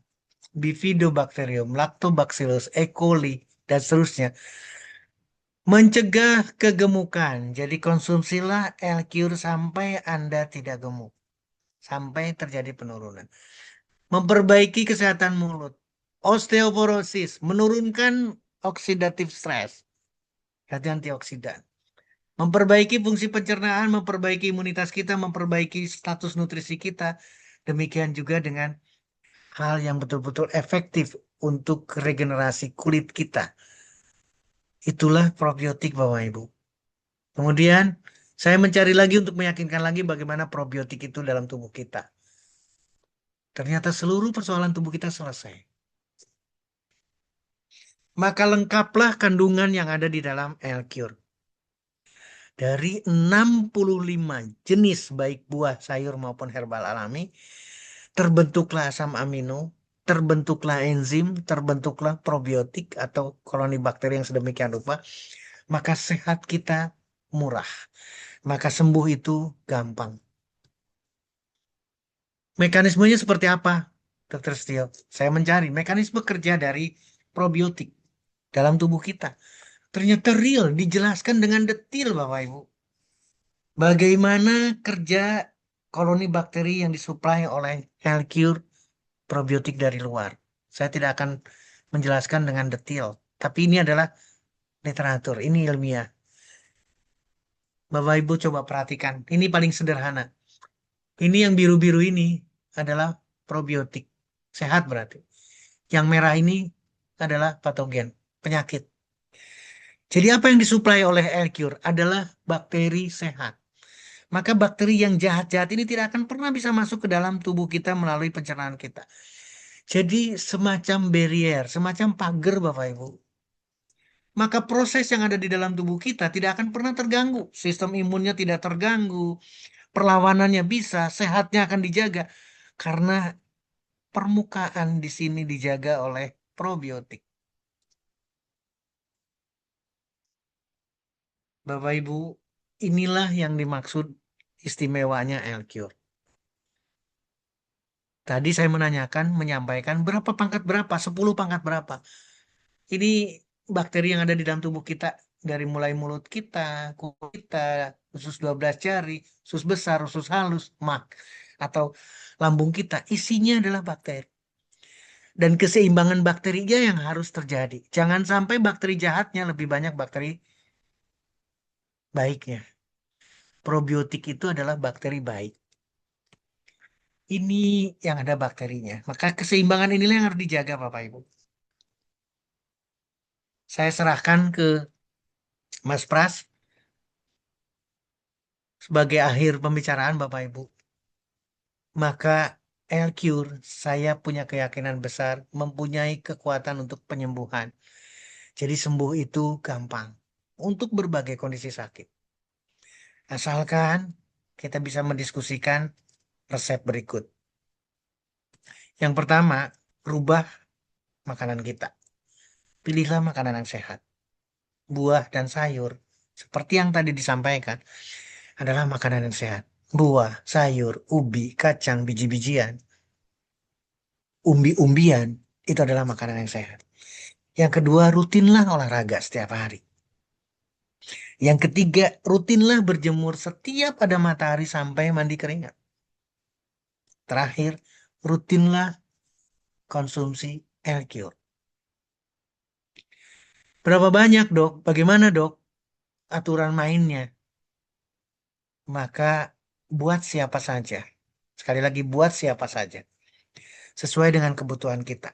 Bifidobacterium, Lactobacillus, E. coli, dan seterusnya mencegah kegemukan. Jadi konsumsilah L-Cure sampai Anda tidak gemuk. Sampai terjadi penurunan. Memperbaiki kesehatan mulut. Osteoporosis, menurunkan oxidative stress. Berarti antioksidan. Memperbaiki fungsi pencernaan, memperbaiki imunitas kita, memperbaiki status nutrisi kita. Demikian juga dengan hal yang betul-betul efektif untuk regenerasi kulit kita. Itulah probiotik Bapak Ibu. Kemudian saya mencari lagi untuk meyakinkan lagi bagaimana probiotik itu dalam tubuh kita. Ternyata seluruh persoalan tubuh kita selesai. Maka lengkaplah kandungan yang ada di dalam L-Cure. Dari 65 jenis baik buah, sayur maupun herbal alami, terbentuklah asam amino, terbentuklah enzim, terbentuklah probiotik atau koloni bakteri yang sedemikian rupa. Maka sehat kita murah. Maka sembuh itu gampang. Mekanismenya seperti apa, Dr. Stio? Saya mencari mekanisme kerja dari probiotik dalam tubuh kita. Ternyata real, dijelaskan dengan detail Bapak Ibu. Bagaimana kerja koloni bakteri yang disuplai oleh L-Cure probiotik dari luar. Saya tidak akan menjelaskan dengan detail, tapi ini adalah literatur, ini ilmiah. Bapak Ibu coba perhatikan, ini paling sederhana. Ini yang biru-biru ini adalah probiotik, sehat berarti. Yang merah ini adalah patogen, penyakit. Jadi apa yang disuplai oleh L-Cure adalah bakteri sehat. Maka bakteri yang jahat-jahat ini tidak akan pernah bisa masuk ke dalam tubuh kita melalui pencernaan kita. Jadi semacam barrier, semacam pagar Bapak Ibu. Maka proses yang ada di dalam tubuh kita tidak akan pernah terganggu. Sistem imunnya tidak terganggu, perlawanannya bisa, sehatnya akan dijaga. Karena permukaan di sini dijaga oleh probiotik. Bapak Ibu, inilah yang dimaksud istimewanya L-Cure. Tadi saya menyampaikan berapa pangkat berapa, 10 pangkat berapa. Ini bakteri yang ada di dalam tubuh kita dari mulai mulut kita, kuku kita, usus 12 jari, usus besar, usus halus, mak atau lambung kita, isinya adalah bakteri. Dan keseimbangan bakterinya yang harus terjadi. Jangan sampai bakteri jahatnya lebih banyak bakteri baiknya. Probiotik itu adalah bakteri baik. Ini yang ada bakterinya. Maka keseimbangan inilah yang harus dijaga Bapak Ibu. Saya serahkan ke Mas Pras. sebagai akhir pembicaraan Bapak Ibu, maka L-Cure saya punya keyakinan besar mempunyai kekuatan untuk penyembuhan. Jadi sembuh itu gampang untuk berbagai kondisi sakit. Asalkan kita bisa mendiskusikan resep berikut. Yang pertama, rubah makanan kita. Pilihlah makanan yang sehat. Buah dan sayur, seperti yang tadi disampaikan, adalah makanan yang sehat. Buah, sayur, ubi, kacang, biji-bijian, umbi-umbian, itu adalah makanan yang sehat. Yang kedua, rutinlah olahraga setiap hari. Yang ketiga, rutinlah berjemur setiap ada matahari sampai mandi keringat. Terakhir, rutinlah konsumsi L-Cure. Berapa banyak, Dok? Bagaimana, Dok, aturan mainnya? Maka buat siapa saja. Sekali lagi, buat siapa saja. Sesuai dengan kebutuhan kita.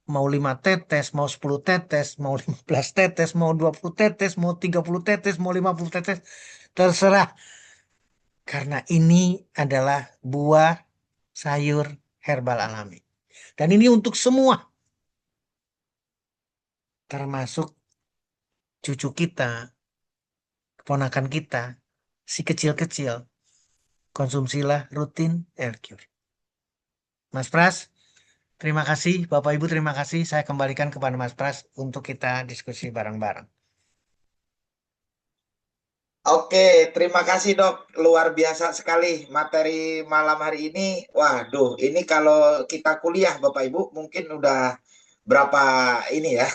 Mau 5 tetes, mau 10 tetes, mau 15 tetes, mau 20 tetes, mau 30 tetes, mau 50 tetes. Terserah. Karena ini adalah buah sayur herbal alami. Dan ini untuk semua. Termasuk cucu kita, keponakan kita, si kecil-kecil. Konsumsilah rutin L-Cure. Mas Pras, terima kasih. Bapak Ibu terima kasih. Saya kembalikan kepada Mas Pras untuk kita diskusi bareng-bareng. Oke, terima kasih dok. Luar biasa sekali materi malam hari ini. Waduh, ini kalau kita kuliah Bapak Ibu mungkin udah berapa ini ya.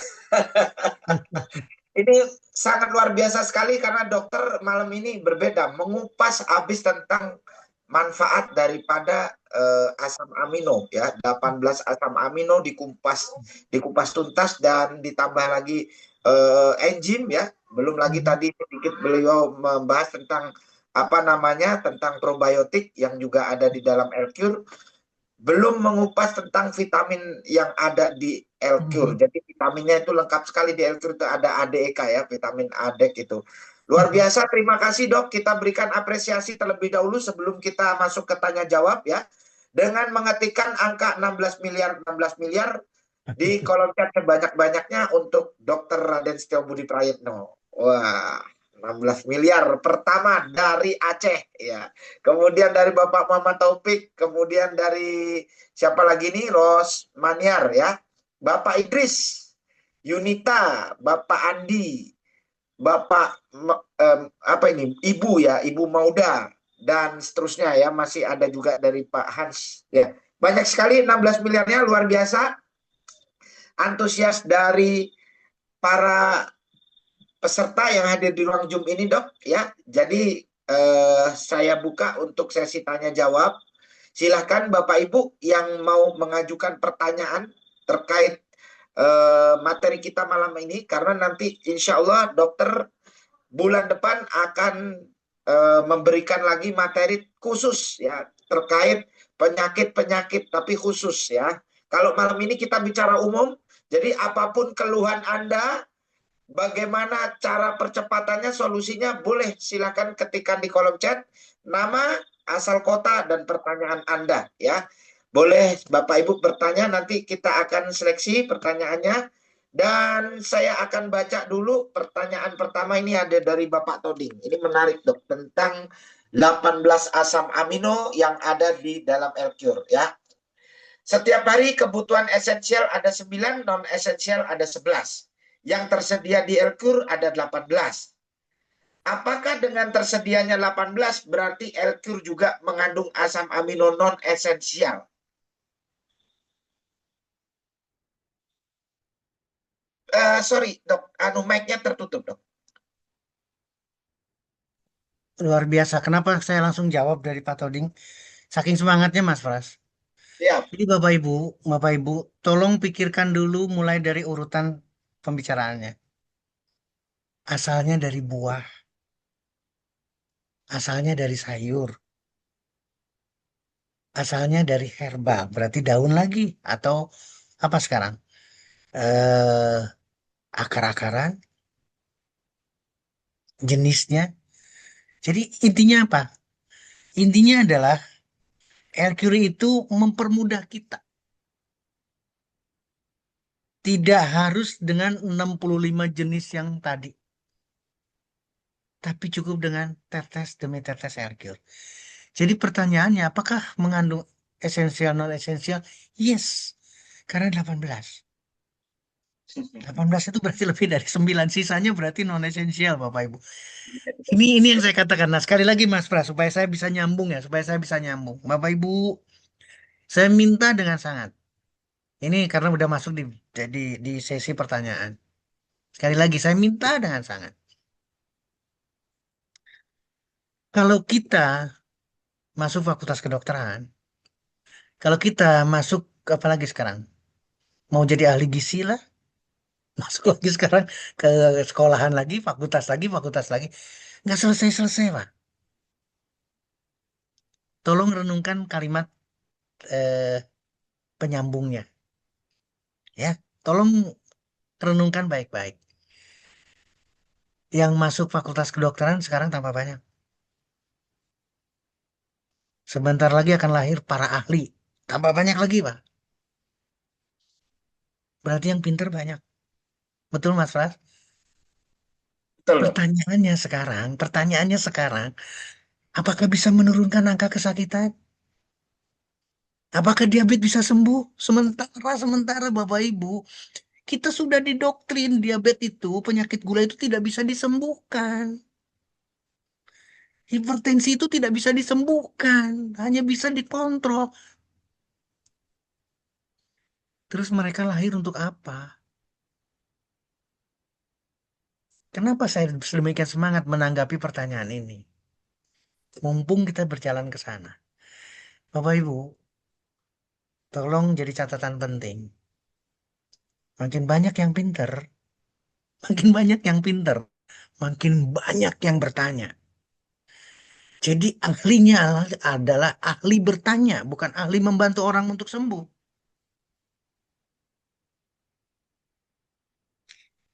Ini sangat luar biasa sekali karena dokter malam ini berbeda, mengupas habis tentang manfaat daripada asam amino ya, 18 asam amino dikupas tuntas dan ditambah lagi enzim ya. Belum lagi Mhm. tadi sedikit beliau membahas tentang apa namanya, tentang probiotik yang juga ada di dalam L-Cure, belum mengupas tentang vitamin yang ada di L-Cure. Mhm. Jadi vitaminnya itu lengkap sekali di L-Cure, itu ada ADEK ya, vitamin ADEK itu. Luar Mhm. biasa, terima kasih dok. Kita berikan apresiasi terlebih dahulu sebelum kita masuk ke tanya jawab ya. Dengan mengetikkan angka 16 miliar di kolom chat sebanyak-banyaknya untuk Dr. Raden Setio Budi Prayitno. Wah, 16 miliar pertama dari Aceh ya. Kemudian dari Bapak Muhammad Taufik, kemudian dari siapa lagi nih? Ros Maniar ya. Bapak Idris, Yunita, Bapak Andi, Bapak apa ini? Ibu ya, Ibu Mauda dan seterusnya ya, masih ada juga dari Pak Hans ya. Banyak sekali 16 miliarnya, luar biasa antusias dari para peserta yang hadir di ruang Zoom ini, Dok, ya. Jadi saya buka untuk sesi tanya jawab. Silahkan Bapak Ibu yang mau mengajukan pertanyaan terkait materi kita malam ini, karena nanti insya Allah dokter bulan depan akan memberikan lagi materi khusus ya terkait penyakit-penyakit tapi khusus ya. Kalau malam ini kita bicara umum, jadi apapun keluhan Anda, bagaimana cara percepatannya, solusinya, boleh silakan ketikkan di kolom chat nama, asal kota, dan pertanyaan Anda ya. Boleh Bapak Ibu bertanya, nanti kita akan seleksi pertanyaannya. Dan saya akan baca dulu pertanyaan pertama, ini ada dari Bapak Toding. Ini menarik dok, tentang 18 asam amino yang ada di dalam L-Cure ya. Setiap hari kebutuhan esensial ada 9, non esensial ada 11. Yang tersedia di L-Cure ada 18. Apakah dengan tersedianya 18 berarti L-Cure juga mengandung asam amino non esensial? Sorry dok, mic-nya tertutup dok. Luar biasa. Kenapa saya langsung jawab dari Pak Toding? Saking semangatnya Mas Pras. Siap. Jadi Bapak Ibu, tolong pikirkan dulu mulai dari urutan pembicaraannya. Asalnya dari buah, asalnya dari sayur, asalnya dari herbal, berarti daun lagi atau apa sekarang? Eh, akar-akaran, jenisnya. Jadi intinya apa? Intinya adalah Mercury itu mempermudah kita. Tidak harus dengan 65 jenis yang tadi. Tapi cukup dengan tetes demi tetes Mercury. Jadi pertanyaannya, apakah mengandung esensial non-esensial? Yes, karena 18. 18 itu berarti lebih dari 9. Sisanya berarti non-esensial, Bapak Ibu. Ini yang saya katakan. Nah, sekali lagi Mas Pras, supaya saya bisa nyambung ya, supaya saya bisa nyambung. Bapak Ibu, saya minta dengan sangat. Ini karena udah masuk di sesi pertanyaan. Sekali lagi, saya minta dengan sangat. Kalau kita masuk fakultas kedokteran, kalau kita masuk, apalagi sekarang, mau jadi ahli gizi lah, masuk lagi sekarang ke sekolahan lagi, fakultas lagi. Nggak selesai-selesai, Pak. Tolong renungkan kalimat eh, penyambungnya. Ya, tolong renungkan baik-baik. Yang masuk fakultas kedokteran sekarang tambah banyak. Sebentar lagi akan lahir para ahli. Tambah banyak lagi, Pak. Berarti yang pinter banyak. Betul, Mas Pras? Betul, Dok. Pertanyaannya sekarang, apakah bisa menurunkan angka kesakitan? Apakah diabetes bisa sembuh? Sementara Bapak Ibu, kita sudah didoktrin diabetes itu, penyakit gula itu tidak bisa disembuhkan. Hipertensi itu tidak bisa disembuhkan, hanya bisa dikontrol. Terus mereka lahir untuk apa? Kenapa saya sedemikian semangat menanggapi pertanyaan ini? Mumpung kita berjalan ke sana. Bapak Ibu, tolong jadi catatan penting. Makin banyak yang pinter, makin banyak yang pinter, makin banyak yang bertanya. Jadi ahlinya adalah ahli bertanya, bukan ahli membantu orang untuk sembuh.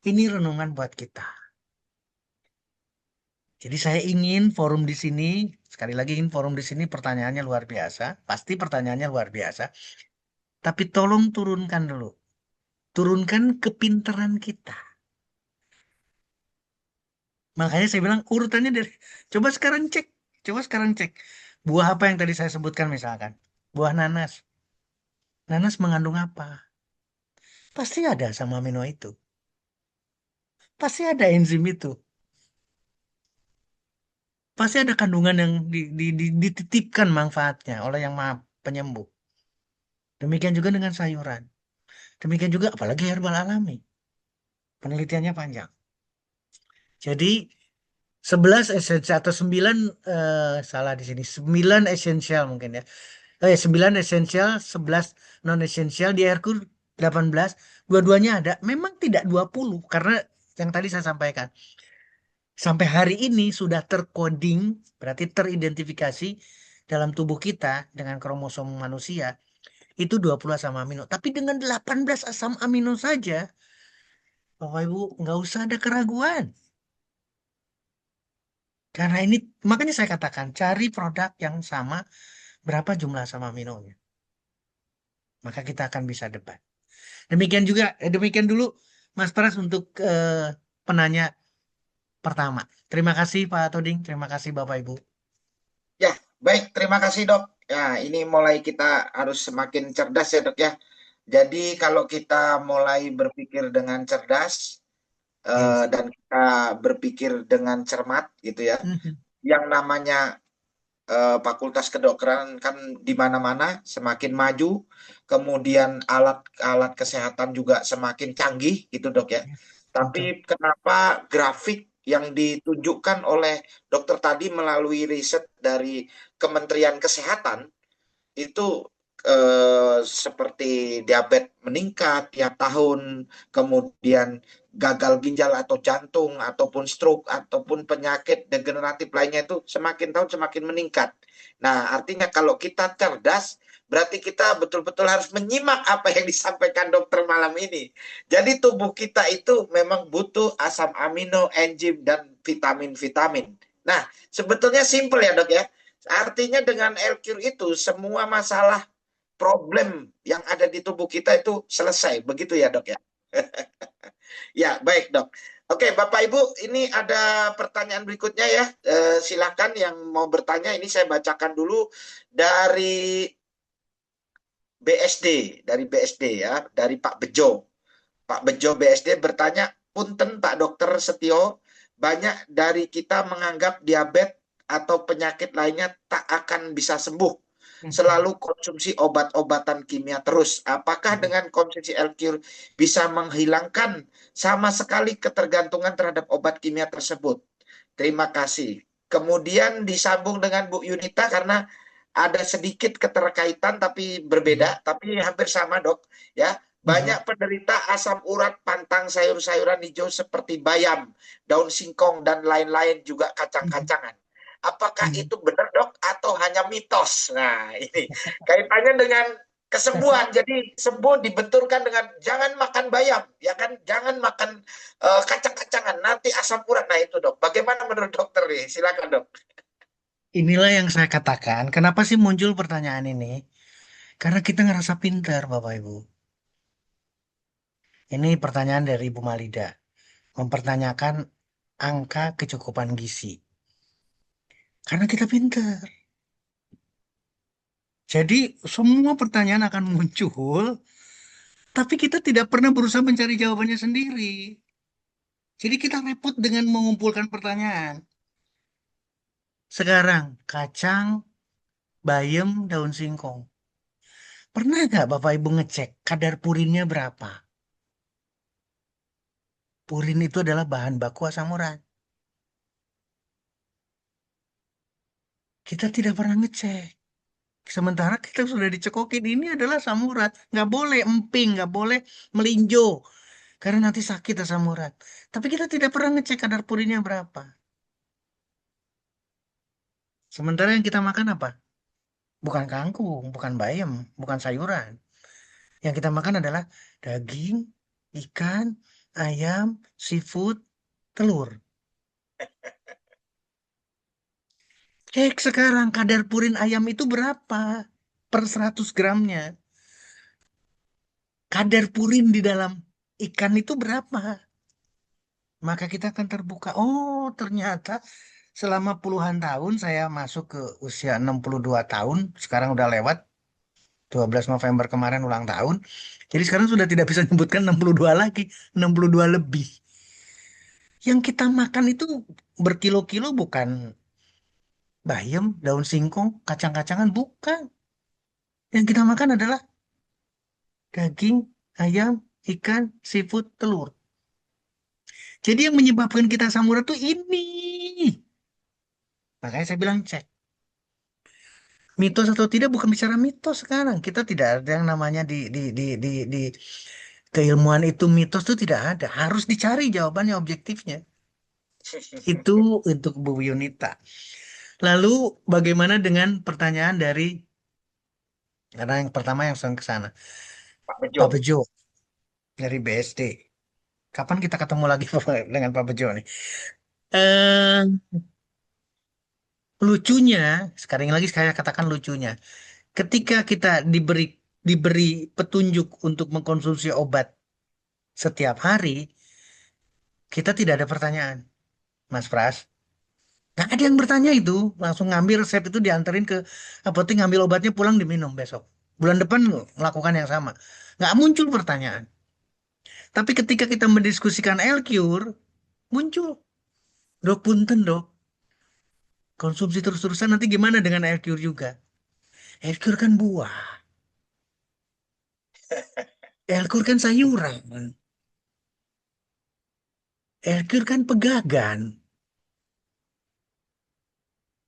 Ini renungan buat kita. Jadi saya ingin forum di sini, sekali lagi ingin forum di sini pertanyaannya luar biasa, pasti pertanyaannya luar biasa. Tapi tolong turunkan dulu, turunkan kepinteran kita. Makanya saya bilang urutannya dari, coba sekarang cek, coba sekarang cek. Buah apa yang tadi saya sebutkan misalkan, buah nanas. Nanas mengandung apa? Pasti ada asam amino itu. Pasti ada enzim itu. Pasti ada kandungan yang dititipkan manfaatnya oleh yang maha penyembuh. Demikian juga dengan sayuran. Demikian juga apalagi herbal alami. Penelitiannya panjang. Jadi 11 esensial atau 9 salah di sini. 9 esensial mungkin ya. 9 esensial, 11 non esensial di Herkur 18. Dua-duanya ada. Memang tidak 20 karena yang tadi saya sampaikan. Sampai hari ini sudah terkoding, berarti teridentifikasi dalam tubuh kita dengan kromosom manusia itu 20 asam amino. Tapi dengan 18 asam amino saja, Bapak Ibu nggak usah ada keraguan. Karena ini makanya saya katakan cari produk yang sama berapa jumlah asam aminonya. Maka kita akan bisa debat. Demikian juga, demikian dulu Mas Pras untuk penanya pertama. Terima kasih Pak Toding, terima kasih Bapak Ibu. Ya, baik. Terima kasih, Dok. Ya, ini mulai kita harus semakin cerdas ya, Dok ya. Jadi kalau kita mulai berpikir dengan cerdas Yes. dan kita berpikir dengan cermat gitu ya, Mhm. yang namanya fakultas kedokteran kan di mana-mana semakin maju, kemudian alat-alat kesehatan juga semakin canggih gitu, Dok ya. Betul. Tapi kenapa grafik yang ditunjukkan oleh dokter tadi melalui riset dari Kementerian Kesehatan itu seperti diabetes meningkat tiap tahun, kemudian gagal ginjal atau jantung, ataupun stroke, ataupun penyakit degeneratif lainnya itu semakin tahun semakin meningkat. Nah, artinya kalau kita cerdas, berarti kita betul-betul harus menyimak apa yang disampaikan dokter malam ini. Jadi tubuh kita itu memang butuh asam amino, enzim, dan vitamin-vitamin. Nah, sebetulnya simple ya dok ya. Artinya dengan L-Cure itu semua masalah problem yang ada di tubuh kita itu selesai. Begitu ya dok ya. Ya, baik dok. Oke, Bapak Ibu, ini ada pertanyaan berikutnya ya. Silakan yang mau bertanya, ini saya bacakan dulu dari BSD, ya, dari Pak Bejo. Pak Bejo BSD bertanya, Punten Pak Dokter Setio, banyak dari kita menganggap diabetes atau penyakit lainnya tak akan bisa sembuh. Selalu konsumsi obat-obatan kimia terus. Apakah dengan konsumsi L-Cure bisa menghilangkan sama sekali ketergantungan terhadap obat kimia tersebut? Terima kasih. Kemudian disambung dengan Bu Yunita karena ada sedikit keterkaitan tapi berbeda, tapi hampir sama dok. Ya, banyak penderita asam urat pantang sayur-sayuran hijau seperti bayam, daun singkong dan lain-lain juga kacang-kacangan. Apakah itu benar dok atau hanya mitos? Nah ini kaitannya dengan kesembuhan. Jadi sembuh dibenturkan dengan jangan makan bayam, ya kan? Jangan makan kacang-kacangan. Nanti asam urat. Nah itu dok. Bagaimana menurut dokter nih? Silakan dok. Inilah yang saya katakan, kenapa sih muncul pertanyaan ini? Karena kita ngerasa pintar, Bapak Ibu. Ini pertanyaan dari Ibu Malida, mempertanyakan angka kecukupan gizi. Karena kita pintar. Jadi semua pertanyaan akan muncul, tapi kita tidak pernah berusaha mencari jawabannya sendiri. Jadi kita repot dengan mengumpulkan pertanyaan. Sekarang, kacang, bayam, daun singkong. Pernah nggak Bapak Ibu ngecek kadar purinnya berapa? Purin itu adalah bahan baku asam urat. Kita tidak pernah ngecek. Sementara kita sudah dicekokin ini adalah asam urat. Nggak boleh emping, nggak boleh melinjo. Karena nanti sakit asam urat. Tapi kita tidak pernah ngecek kadar purinnya berapa. Sementara yang kita makan apa? Bukan kangkung, bukan bayam, bukan sayuran. Yang kita makan adalah daging, ikan, ayam, seafood, telur. Cek sekarang kadar purin ayam itu berapa per 100 gramnya. Kadar purin di dalam ikan itu berapa. Maka kita akan terbuka. Oh, ternyata selama puluhan tahun saya masuk ke usia 62 tahun. Sekarang udah lewat 12 November kemarin ulang tahun. Jadi sekarang sudah tidak bisa menyebutkan 62 lagi. 62 lebih. Yang kita makan itu berkilo-kilo bukan bayam, daun singkong, kacang-kacangan. Bukan. Yang kita makan adalah daging, ayam, ikan, seafood, telur. Jadi yang menyebabkan kita asam urat tuh ini. Makanya saya bilang cek. Mitos atau tidak bukan bicara mitos sekarang. Kita tidak ada yang namanya di keilmuan itu mitos itu tidak ada. Harus dicari jawabannya objektifnya. Itu untuk Bu Yunita. Lalu bagaimana dengan pertanyaan dari karena yang pertama yang ke sana. Pak Pak Bejo. Bejo dari BSD. Kapan kita ketemu lagi dengan Pak Bejo nih? Eh, lucunya, sekarang lagi saya katakan lucunya, ketika kita diberi petunjuk untuk mengkonsumsi obat setiap hari, kita tidak ada pertanyaan, Mas Pras. Nggak ada yang bertanya itu, langsung ngambil resep itu dianterin ke apotek, ngambil obatnya pulang diminum besok. Bulan depan melakukan yang sama. Nggak muncul pertanyaan. Tapi ketika kita mendiskusikan L-Cure, muncul. Dok, punten dok. Konsumsi terus-terusan nanti gimana dengan L-Cure juga? L-Cure kan buah. L-Cure kan sayuran. L-Cure kan pegagan.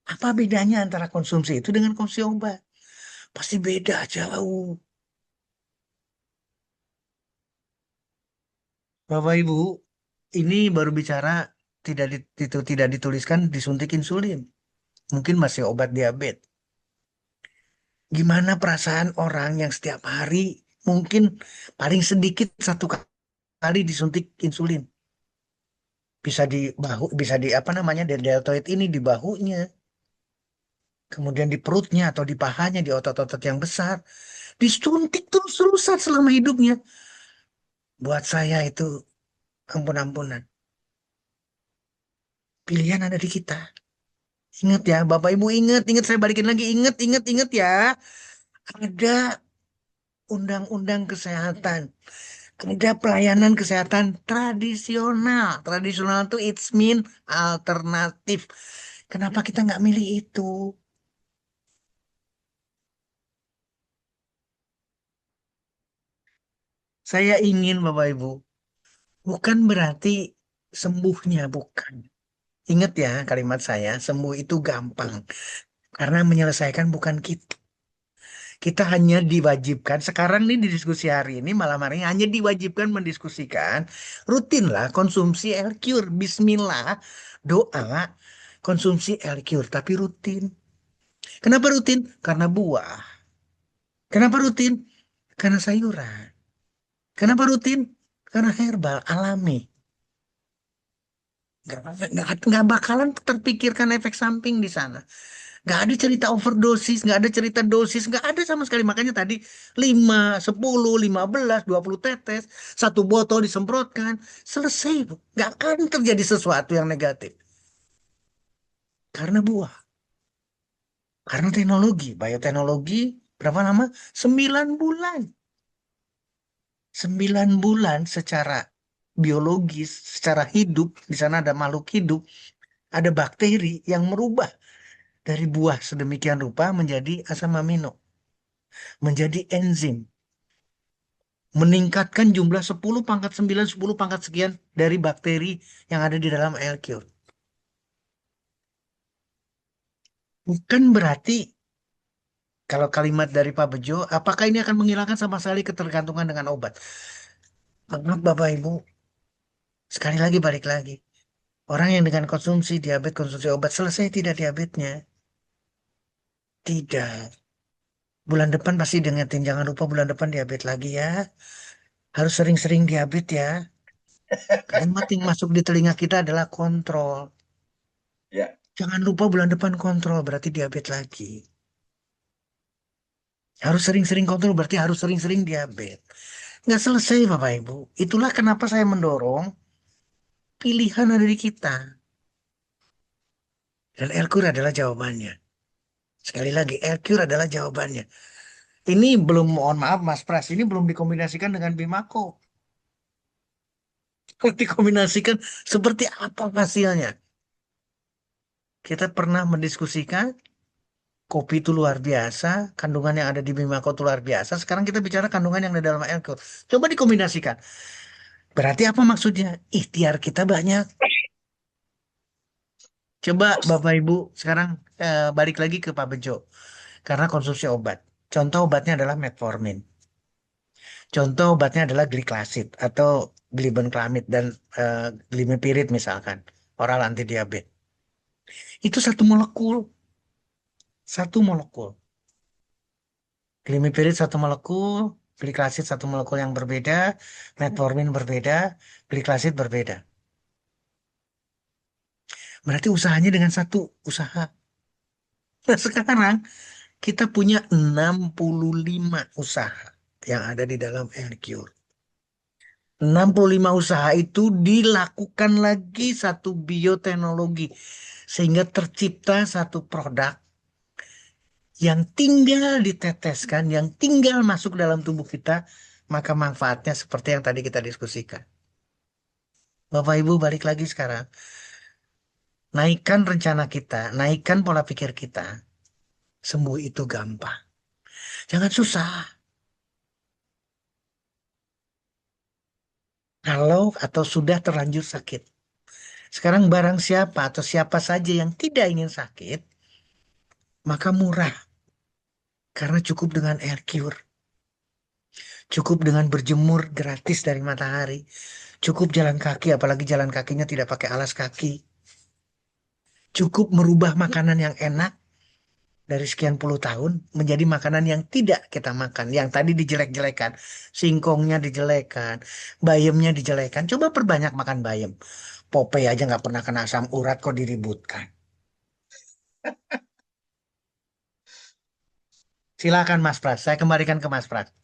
Apa bedanya antara konsumsi itu dengan konsumsi obat? Pasti beda jauh. Bapak Ibu, ini baru bicara itu tidak dituliskan disuntik insulin. Mungkin masih obat diabetes. Gimana perasaan orang yang setiap hari mungkin paling sedikit 1 kali disuntik insulin? bisa di bahu, bisa di apa namanya, di deltoid ini di bahunya, kemudian di perutnya atau di pahanya, di otot-otot yang besar, disuntik terus-terusan selama hidupnya. Buat saya itu ampun-ampunan. Pilihan ada di kita. Ingat ya, Bapak Ibu, ingat, ingat, saya balikin lagi, ingat, ingat, ingat ya. Ada undang-undang kesehatan, ada pelayanan kesehatan tradisional. Tradisional itu it's mean alternatif. Kenapa kita nggak milih itu? Saya ingin Bapak Ibu, bukan berarti sembuhnya, bukan. Ingat ya kalimat saya, sembuh itu gampang. Karena menyelesaikan bukan kita. Kita hanya diwajibkan, sekarang nih di diskusi hari ini, malam hari ini, hanya diwajibkan mendiskusikan, rutinlah konsumsi L-Cure. Bismillah, doa, konsumsi L-Cure, tapi rutin. Kenapa rutin? Karena buah. Kenapa rutin? Karena sayuran. Kenapa rutin? Karena herbal, alami. Nggak bakalan terpikirkan efek samping di sana. Nggak ada cerita overdosis, nggak ada cerita dosis, nggak ada sama sekali. Makanya tadi 5, 10, 15, 20 tetes, satu botol disemprotkan, selesai. Bu. Nggak akan terjadi sesuatu yang negatif. Karena buah, karena teknologi, bioteknologi, berapa lama? 9 bulan. 9 bulan secara biologis, secara hidup, di sana ada makhluk hidup, ada bakteri yang merubah dari buah sedemikian rupa menjadi asam amino, menjadi enzim, meningkatkan jumlah 10 pangkat 9, 10 pangkat sekian dari bakteri yang ada di dalam air cure. Bukan berarti kalau kalimat dari Pak Bejo, apakah ini akan menghilangkan sama sekali ketergantungan dengan obat? Maaf Bapak Ibu, sekali lagi balik lagi. Orang yang dengan konsumsi diabetes, konsumsi obat, selesai tidak diabetesnya? Tidak. Bulan depan pasti diingetin, jangan lupa bulan depan diabetes lagi ya. Harus sering-sering diabetes ya. Kalimat yang masuk di telinga kita adalah kontrol. Ya. Jangan lupa bulan depan kontrol, berarti diabetes lagi. Harus sering-sering kontrol, berarti harus sering-sering diabetes. Nggak selesai, Bapak Ibu. Itulah kenapa saya mendorong pilihan ada di kita. Dan Elkur adalah jawabannya. Sekali lagi, Elkur adalah jawabannya. Ini belum, mohon maaf Mas Pras, ini belum dikombinasikan dengan Bimako. Kalau dikombinasikan, seperti apa hasilnya? Kita pernah mendiskusikan kopi itu luar biasa, kandungan yang ada di Bimako itu luar biasa. Sekarang kita bicara kandungan yang ada dalam Elkur. Coba dikombinasikan. Berarti apa maksudnya? Ikhtiar kita banyak. Coba Bapak Ibu sekarang balik lagi ke Pak Bejo. Karena konsumsi obat. Contoh obatnya adalah metformin. Contoh obatnya adalah glikasid atau glibenclamid dan glimepiride misalkan. Oral anti diabetes. Itu satu molekul. Satu molekul. Glimepiride satu molekul. Glikasid satu molekul yang berbeda. Metformin berbeda. Glikasid berbeda. Berarti usahanya dengan satu usaha. Nah sekarang kita punya 65 usaha yang ada di dalam Aircure. 65 usaha itu dilakukan lagi satu bioteknologi sehingga tercipta satu produk yang tinggal diteteskan, yang tinggal masuk dalam tubuh kita, maka manfaatnya seperti yang tadi kita diskusikan. Bapak Ibu balik lagi sekarang, naikkan rencana kita, naikkan pola pikir kita, sembuh itu gampang. Jangan susah. Kalau atau sudah terlanjur sakit. Sekarang barang siapa atau siapa saja yang tidak ingin sakit, maka murah. Karena cukup dengan air cure. Cukup dengan berjemur gratis dari matahari. Cukup jalan kaki, apalagi jalan kakinya tidak pakai alas kaki. Cukup merubah makanan yang enak dari sekian puluh tahun menjadi makanan yang tidak kita makan. Yang tadi dijelek-jelekan, singkongnya dijelekan, bayamnya dijelekan. Coba perbanyak makan bayam. Popeye aja nggak pernah kena asam urat kok diributkan. Silakan Mas Pras, saya kembalikan ke Mas Pras.